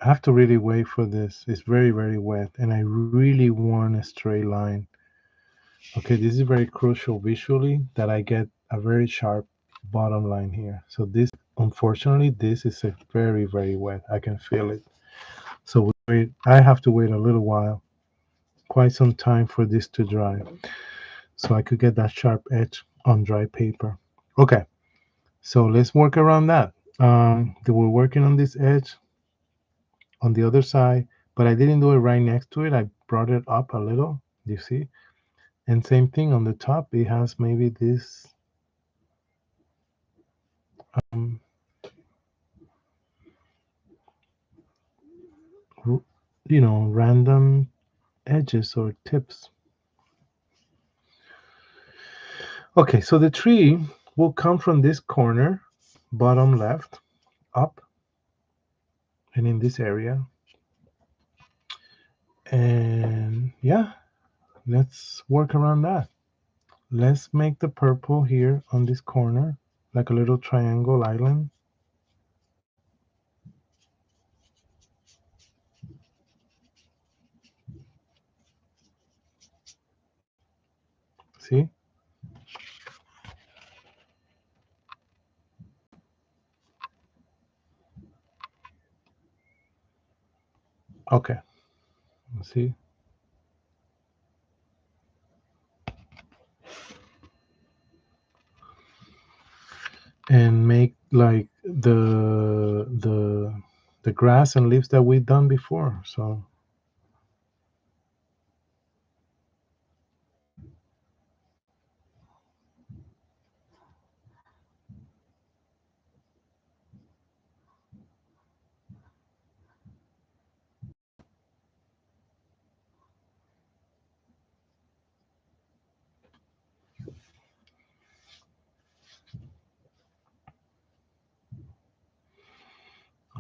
I have to really wait for this. It's very, very wet, and I really want a straight line. Okay, this is very crucial visually that I get a very sharp bottom line here. So this, unfortunately, this is a very, very wet. I can feel it. So wait, I have to wait a little while, quite some time for this to dry, so I could get that sharp edge on dry paper. Okay, so let's work around that. We're working on this edge on the other side, but I didn't do it right next to it. I brought it up a little, you see? And same thing on the top, it has maybe this, um, random edges or tips. Okay, so the tree will come from this corner, bottom left, up, and in this area. And yeah, let's work around that. Let's make the purple here on this corner, like a little triangle island. See? Okay, see? and make like the grass and leaves that we've done before. So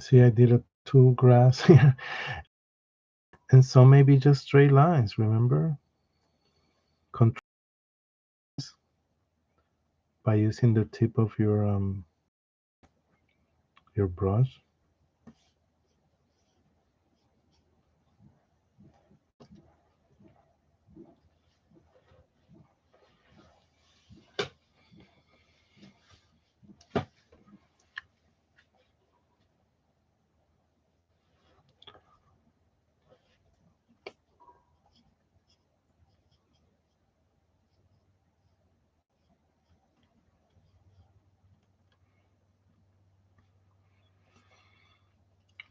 see, I did a two grass here, and some maybe just straight lines. Remember, control by using the tip of your brush.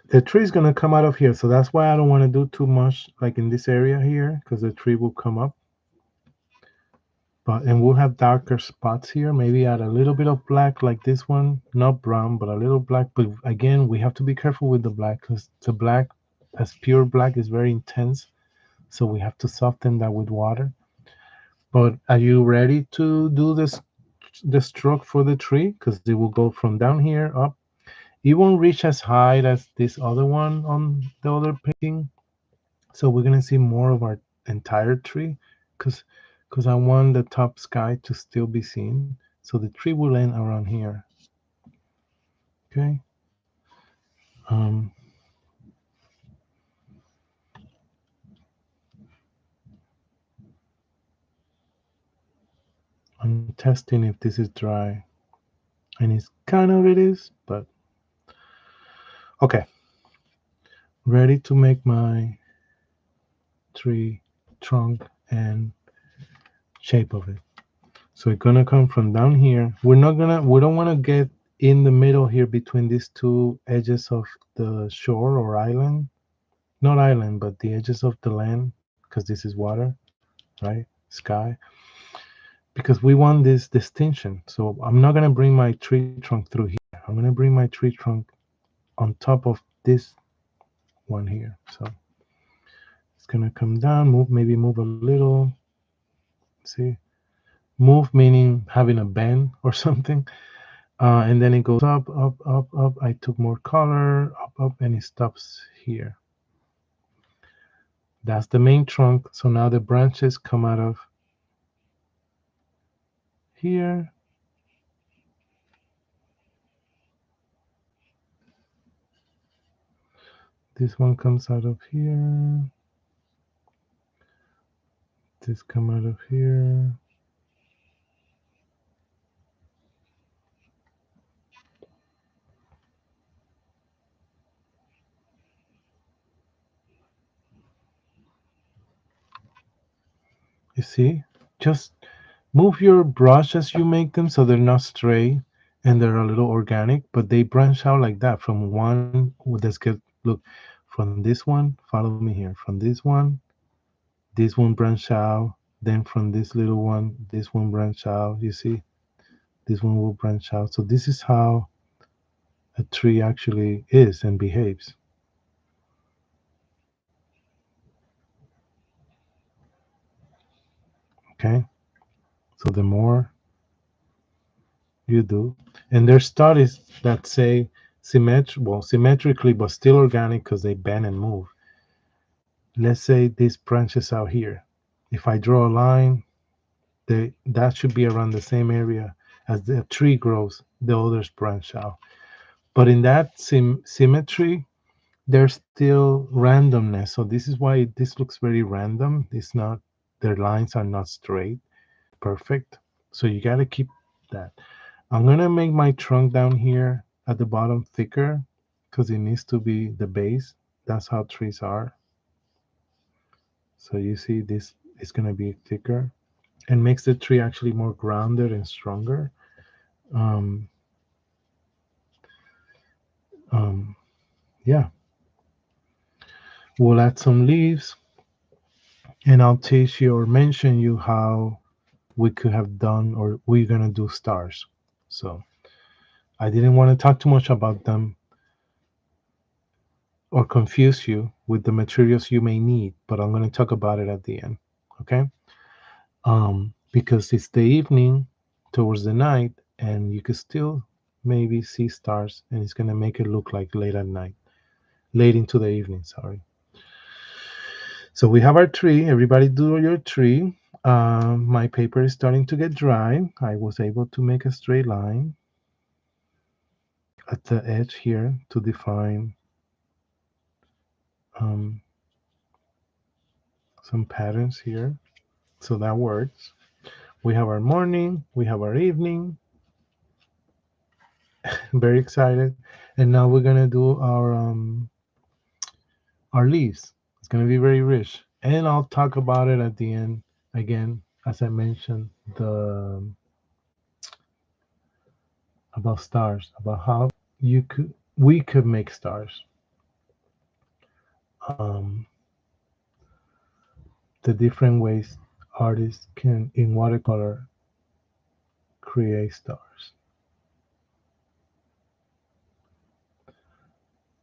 The tree is gonna come out of here, so that's why I don't want to do too much like in this area here, because the tree will come up. But and we'll have darker spots here. Maybe add a little bit of black like this one, not brown, but a little black. But again, we have to be careful with the black because the black, as pure black, is very intense. So we have to soften that with water. But are you ready to do this the stroke for the tree? Because it will go from down here up. It won't reach as high as this other one on the other painting. So we're gonna see more of our entire tree, because I want the top sky to still be seen. So the tree will end around here. Okay. Um, I'm testing if this is dry, and it's kind of it is, but okay. Ready to make my tree trunk and shape of it. So it's gonna come from down here. We don't wanna get in the middle here between these two edges of the shore or island. Not island, but the edges of the land, because this is water, right? Sky. Because we want this distinction. So I'm not gonna bring my tree trunk through here. I'm gonna bring my tree trunk on top of this one here. So it's gonna come down, maybe move a little. See, move meaning having a bend or something. And then it goes up, up, up, up. I took more color, up, up, and it stops here. That's the main trunk. So now the branches come out of here. This one comes out of here. This come out of here. You see? Just move your brush as you make them so they're not straight and they're a little organic, but they branch out like that from one. Let's get look from this one. Follow me here. From this one branch out. Then from this little one, this one branch out. You see? This one will branch out. So this is how a tree actually is and behaves. Okay? So the more you do. And there's studies that say symmetrically, but still organic because they bend and move. Let's say this branches out here. If I draw a line, that should be around the same area as the tree grows. The others branch out. But in that symmetry, there's still randomness. So this is why this looks very random. It's not, their lines are not straight, perfect. So you got to keep that. I'm gonna make my trunk down here at the bottom thicker because it needs to be the base. That's how trees are. So you see this is gonna be thicker and makes the tree actually more grounded and stronger. Um, Um, yeah, we'll add some leaves, and I'll teach you or mention you how we could have done or we're gonna do stars. So I didn't want to talk too much about them or confuse you with the materials you may need, but I'm gonna talk about it at the end. Okay? Because it's the evening towards the night, and you could still maybe see stars, and it's gonna make it look like late at night, late into the evening. Sorry. So we have our tree. Everybody do your tree. My paper is starting to get dry. I was able to make a straight line at the edge here to define um, some patterns here. So that works. We have our morning, we have our evening. Very excited. And now we're gonna do our leaves. It's gonna be very rich. And I'll talk about it at the end again, as I mentioned, the about stars, about how you could we could make stars. Um, the different ways artists can in watercolor create stars.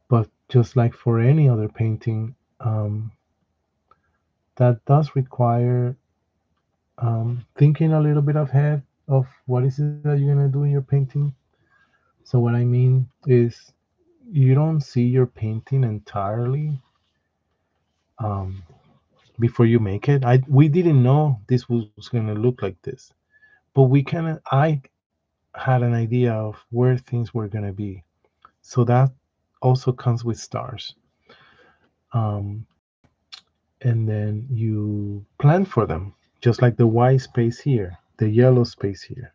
But just like for any other painting, that does require thinking a little bit ahead of what is it that you're gonna do in your painting. So what I mean is you don't see your painting entirely um, before you make it. We didn't know this was gonna look like this, but we kind of I had an idea of where things were gonna be. So that also comes with stars. Um, and then you plan for them, just like the white space here, the yellow space here.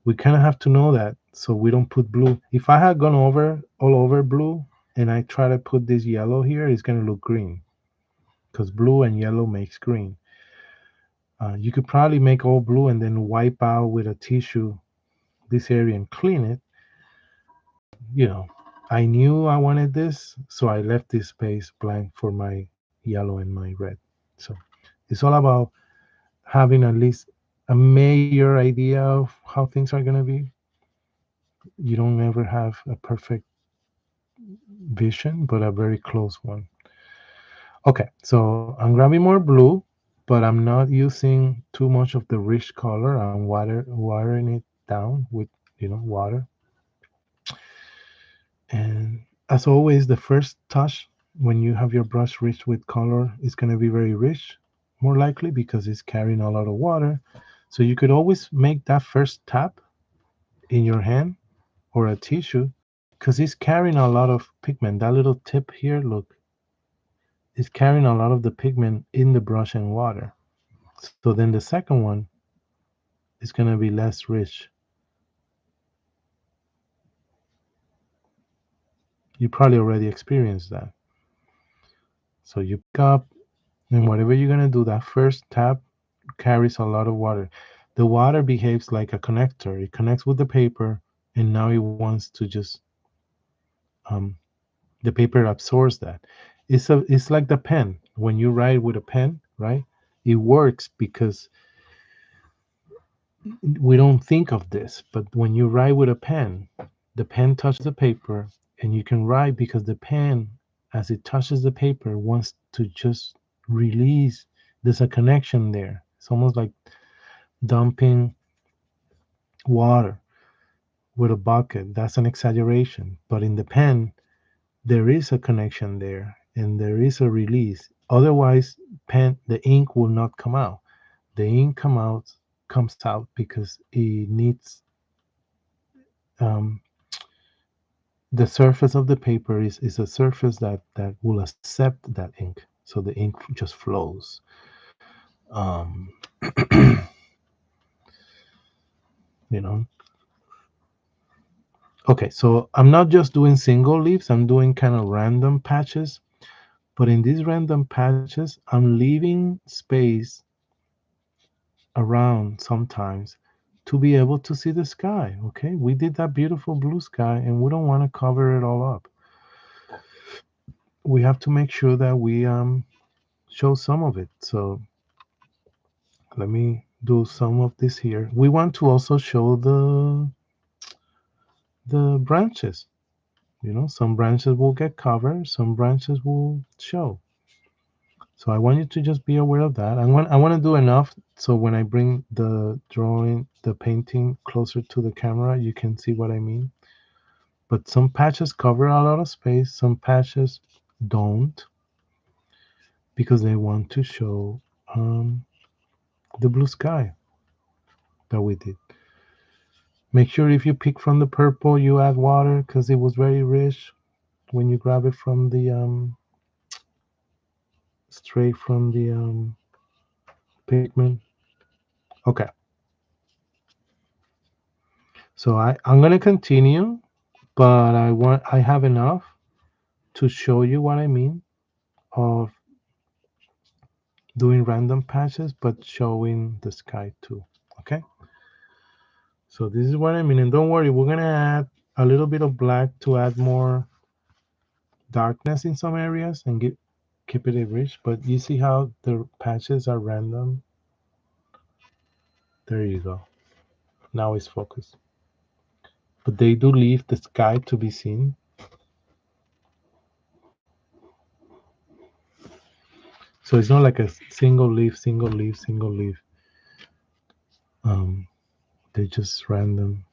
We kind of have to know that so we don't put blue. If I had gone over all over blue and I try to put this yellow here, it's going to look green because blue and yellow makes green. You could probably make all blue and then wipe out with a tissue this area and clean it. But, I knew I wanted this, so I left this space blank for my yellow and my red. So it's all about having at least a major idea of how things are going to be. You don't ever have a perfect vision, but a very close one. Okay, so I'm grabbing more blue, but I'm not using too much of the rich color. I'm watering it down with, water. And as always, the first touch when you have your brush rich with color is going to be very rich, more likely because it's carrying a lot of water. So you could always make that first tap in your hand or a tissue because it's carrying a lot of pigment. That little tip here, look, is carrying a lot of the pigment in the brush and water. So then the second one is going to be less rich. You probably already experienced that. So you pick up, and whatever you're going to do, that first tap carries a lot of water. The water behaves like a connector. It connects with the paper, and now it wants to just um, the paper absorbs that. It's like the pen. When you write with a pen, right? It works because we don't think of this, but when you write with a pen, the pen touches the paper, and you can write because the pen, as it touches the paper, wants to just release. There's a connection there. It's almost like dumping water with a bucket. That's an exaggeration, but in the pen, there is a connection there, and there is a release. Otherwise, the ink will not come out. The ink comes out because it needs um, the surface of the paper is a surface that will accept that ink, so the ink just flows. um, you know okay, so I'm not just doing single leaves, I'm doing kind of random patches, but in these random patches I'm leaving space around sometimes to be able to see the sky. Okay, we did that beautiful blue sky and we don't want to cover it all up. we have to make sure that we show some of it. So let me do some of this here. We want to also show the branches. Some branches will get covered, some branches will show. So I want you to just be aware of that. I want to do enough so when I bring the drawing, the painting closer to the camera, you can see what I mean. But some patches cover a lot of space, some patches don't, because they want to show the blue sky that we did. Make sure if you pick from the purple, you add water because it was very rich when you grab it from the straight from the pigment. Okay, so I'm gonna continue, but I have enough to show you what I mean of doing random patches, but showing the sky too. Okay, so this is what I mean, and don't worry, we're gonna add a little bit of black to add more darkness in some areas and keep it rich. But you see how the patches are random. There you go. Now it's focused. But they do leave the sky to be seen. So it's not like a single leaf, single leaf, single leaf. Um, they just random.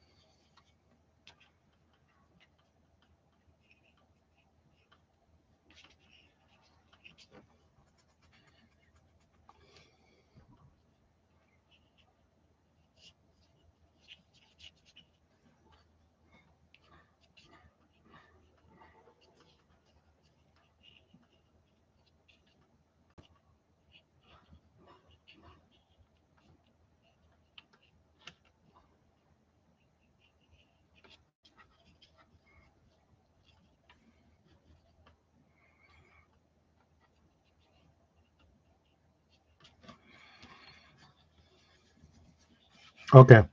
Okay,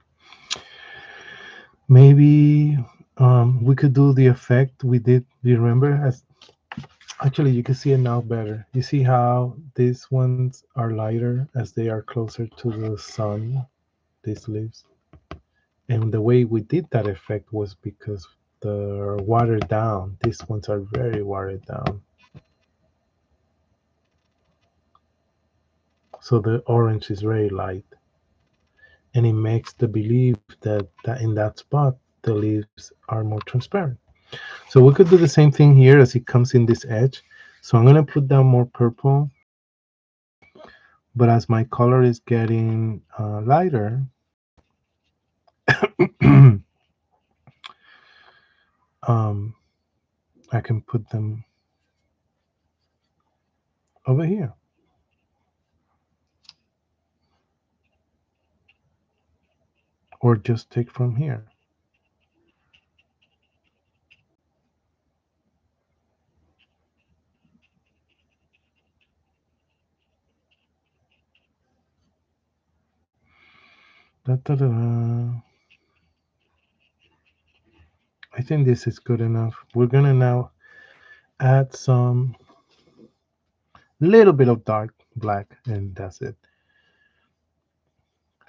maybe we could do the effect we did. Do you remember? As actually, you can see it now better. You see how these ones are lighter as they are closer to the sun. These leaves. And the way we did that effect was because they're watered down. These ones are very watered down. So the orange is very light. And it makes the belief that in that spot the leaves are more transparent. So we could do the same thing here as it comes in this edge. So I'm going to put down more purple. But as my color is getting lighter, um, I can put them over here. Or just take from here. Da, da, da, da. I think this is good enough. We're going to now add some little bit of dark black, and that's it.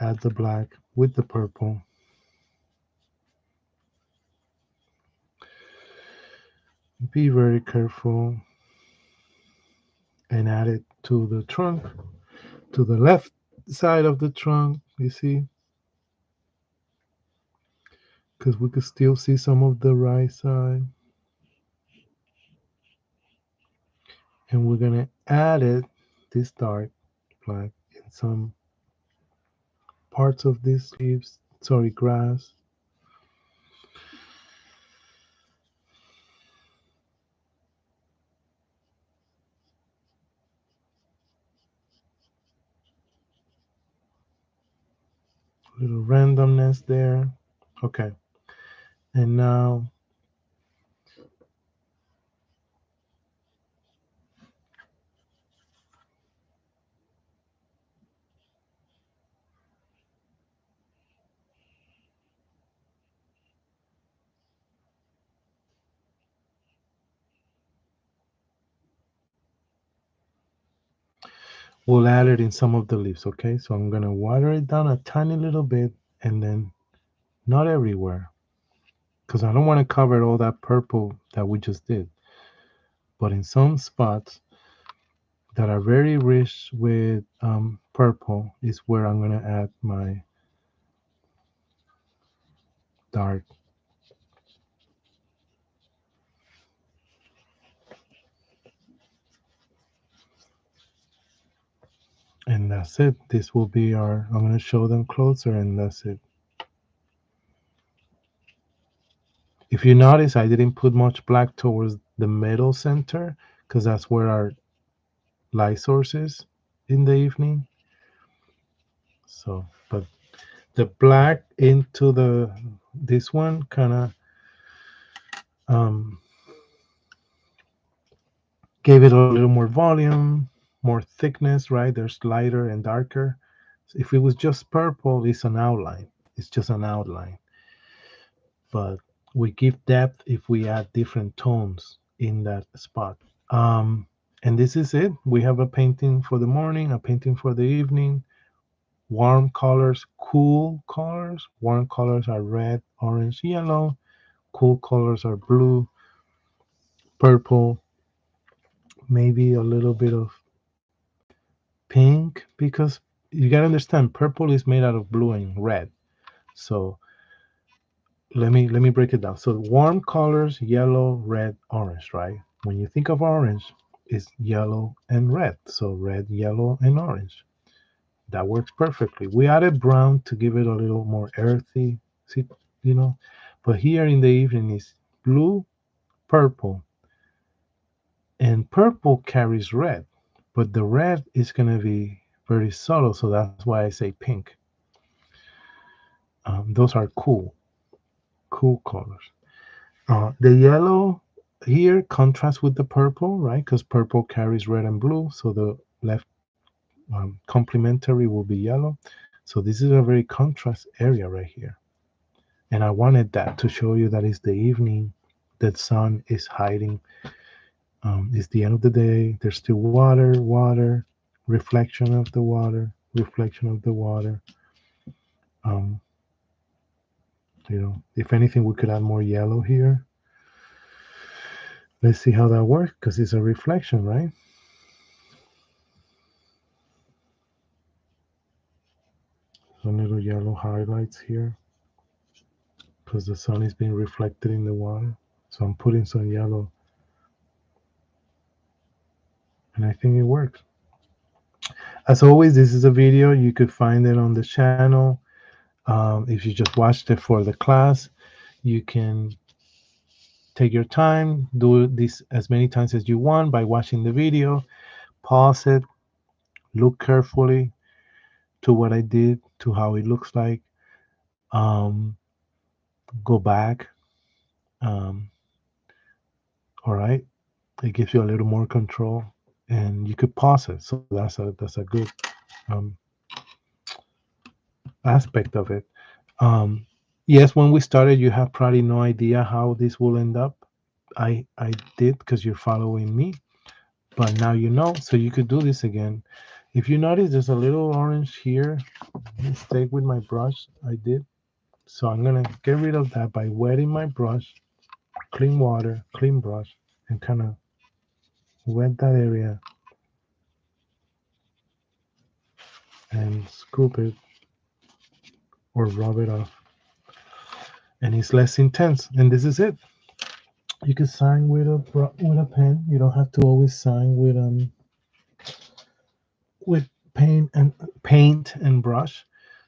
Add the black with the purple. Be very careful and add it to the trunk, to the left side of the trunk, you see, because we could still see some of the right side. And we're going to add it, this dark black, in some parts of these leaves, sorry, grass. Little randomness there. Okay. And now we'll add it in some of the leaves, okay? So I'm gonna water it down a tiny little bit, and then not everywhere, because I don't want to cover all that purple that we just did. But in some spots that are very rich with purple is where I'm gonna add my dark. And that's it. This will be our, I'm gonna show them closer, and that's it. If you notice, I didn't put much black towards the middle center because that's where our light source is in the evening. So, but the black into the this one kind of um, gave it a little more volume, more thickness, right? There's lighter and darker. So if it was just purple, it's an outline. It's just an outline. But we give depth if we add different tones in that spot. Um, and this is it. We have a painting for the morning, a painting for the evening. Warm colors, cool colors. Warm colors are red, orange, yellow. Cool colors are blue, purple, maybe a little bit of pink, because you gotta understand purple is made out of blue and red. So let me break it down. So warm colors, yellow, red, orange, right? When you think of orange, it's yellow and red. So red, yellow, and orange. That works perfectly. We added brown to give it a little more earthy, see, you know. But here in the evening is blue, purple, and purple carries red, but the red is gonna be very subtle, so that's why I say pink. Those are cool colors. The yellow here contrasts with the purple, right? Because purple carries red and blue, so the left complementary will be yellow. So this is a very contrast area right here. And I wanted that to show you that it's the evening, the sun is hiding. It's the end of the day. There's still water, reflection of the water, reflection of the water. Um, if anything, we could add more yellow here. Let's see how that works because it's a reflection, right? Some little yellow highlights here because the sun is being reflected in the water. So I'm putting some yellow, and I think it works. As always, this is a video. You could find it on the channel. If you just watched it for the class, you can take your time, do this as many times as you want by watching the video, pause it, look carefully to what I did, to how it looks like, um, go back. Um, all right, it gives you a little more control, and you could pause it. So that's a good um, aspect of it. Um, yes, when we started, you have probably no idea how this will end up. I did because you're following me, but now you know, so you could do this again. If you notice, there's a little orange here. Mistake with my brush, I did. So I'm gonna get rid of that by wetting my brush, clean water, clean brush, and kind of wet that area and scoop it or rub it off. And it's less intense. And this is it. You can sign with a pen. You don't have to always sign with paint and brush.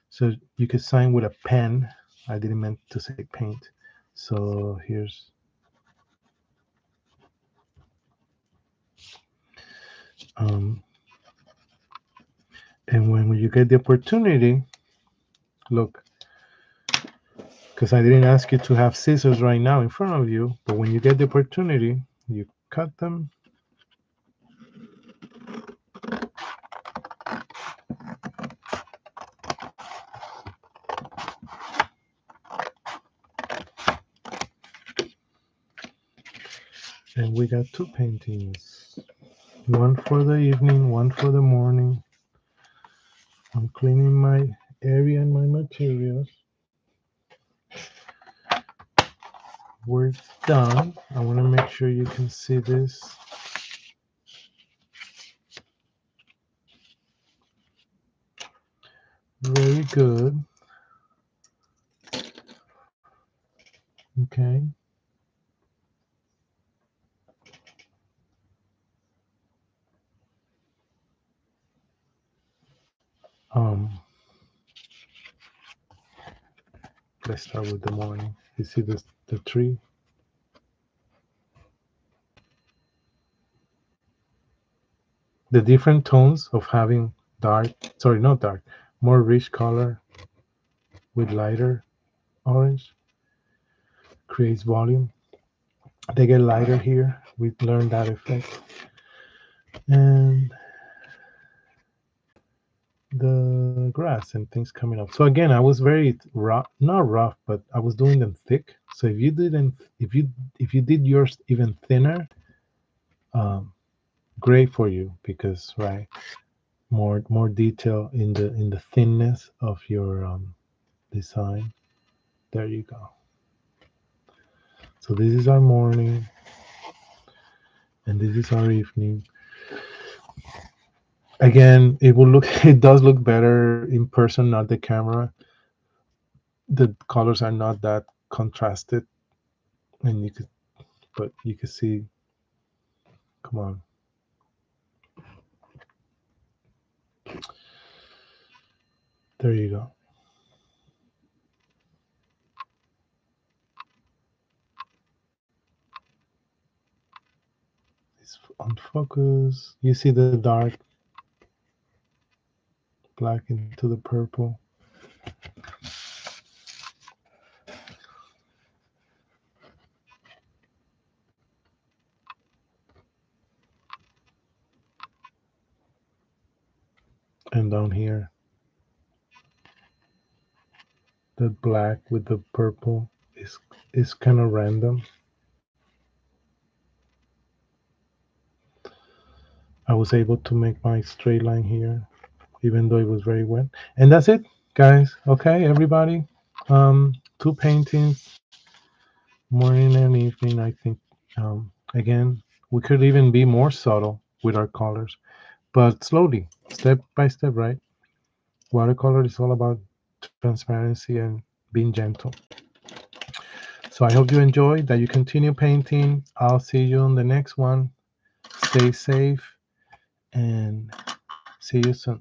So you could sign with a pen. I didn't meant to say paint. So here's um, and when you get the opportunity, look, because I didn't ask you to have scissors right now in front of you, but when you get the opportunity, you cut them. And we got two paintings. One for the evening, one for the morning. I'm cleaning my area and my materials. We're done. I want to make sure you can see this. Very good. Okay. Um, let's start with the morning. You see this, the tree? The different tones of having dark, sorry, not dark, more rich color with lighter orange creates volume. They get lighter here. We learned that effect. And the grass and things coming up. So again, I was very rough, not rough, but I was doing them thick. So if you did yours even thinner, um, great for you because right, more detail in the thinness of your design. There you go. So this is our morning, and this is our evening. Again, it will look it does look better in person, not the camera. The colors are not that contrasted, and you could see. Come on, there you go. It's on focus. You see the dark black into the purple. And down here, the black with the purple is kind of random. I was able to make my straight line here, even though it was very wet. And that's it, guys. Okay, everybody. Two paintings, morning and evening. I think again we could even be more subtle with our colors, but slowly, step by step, right? Watercolor is all about transparency and being gentle. So I hope you enjoyed, that you continue painting. I'll see you on the next one. Stay safe and see you soon.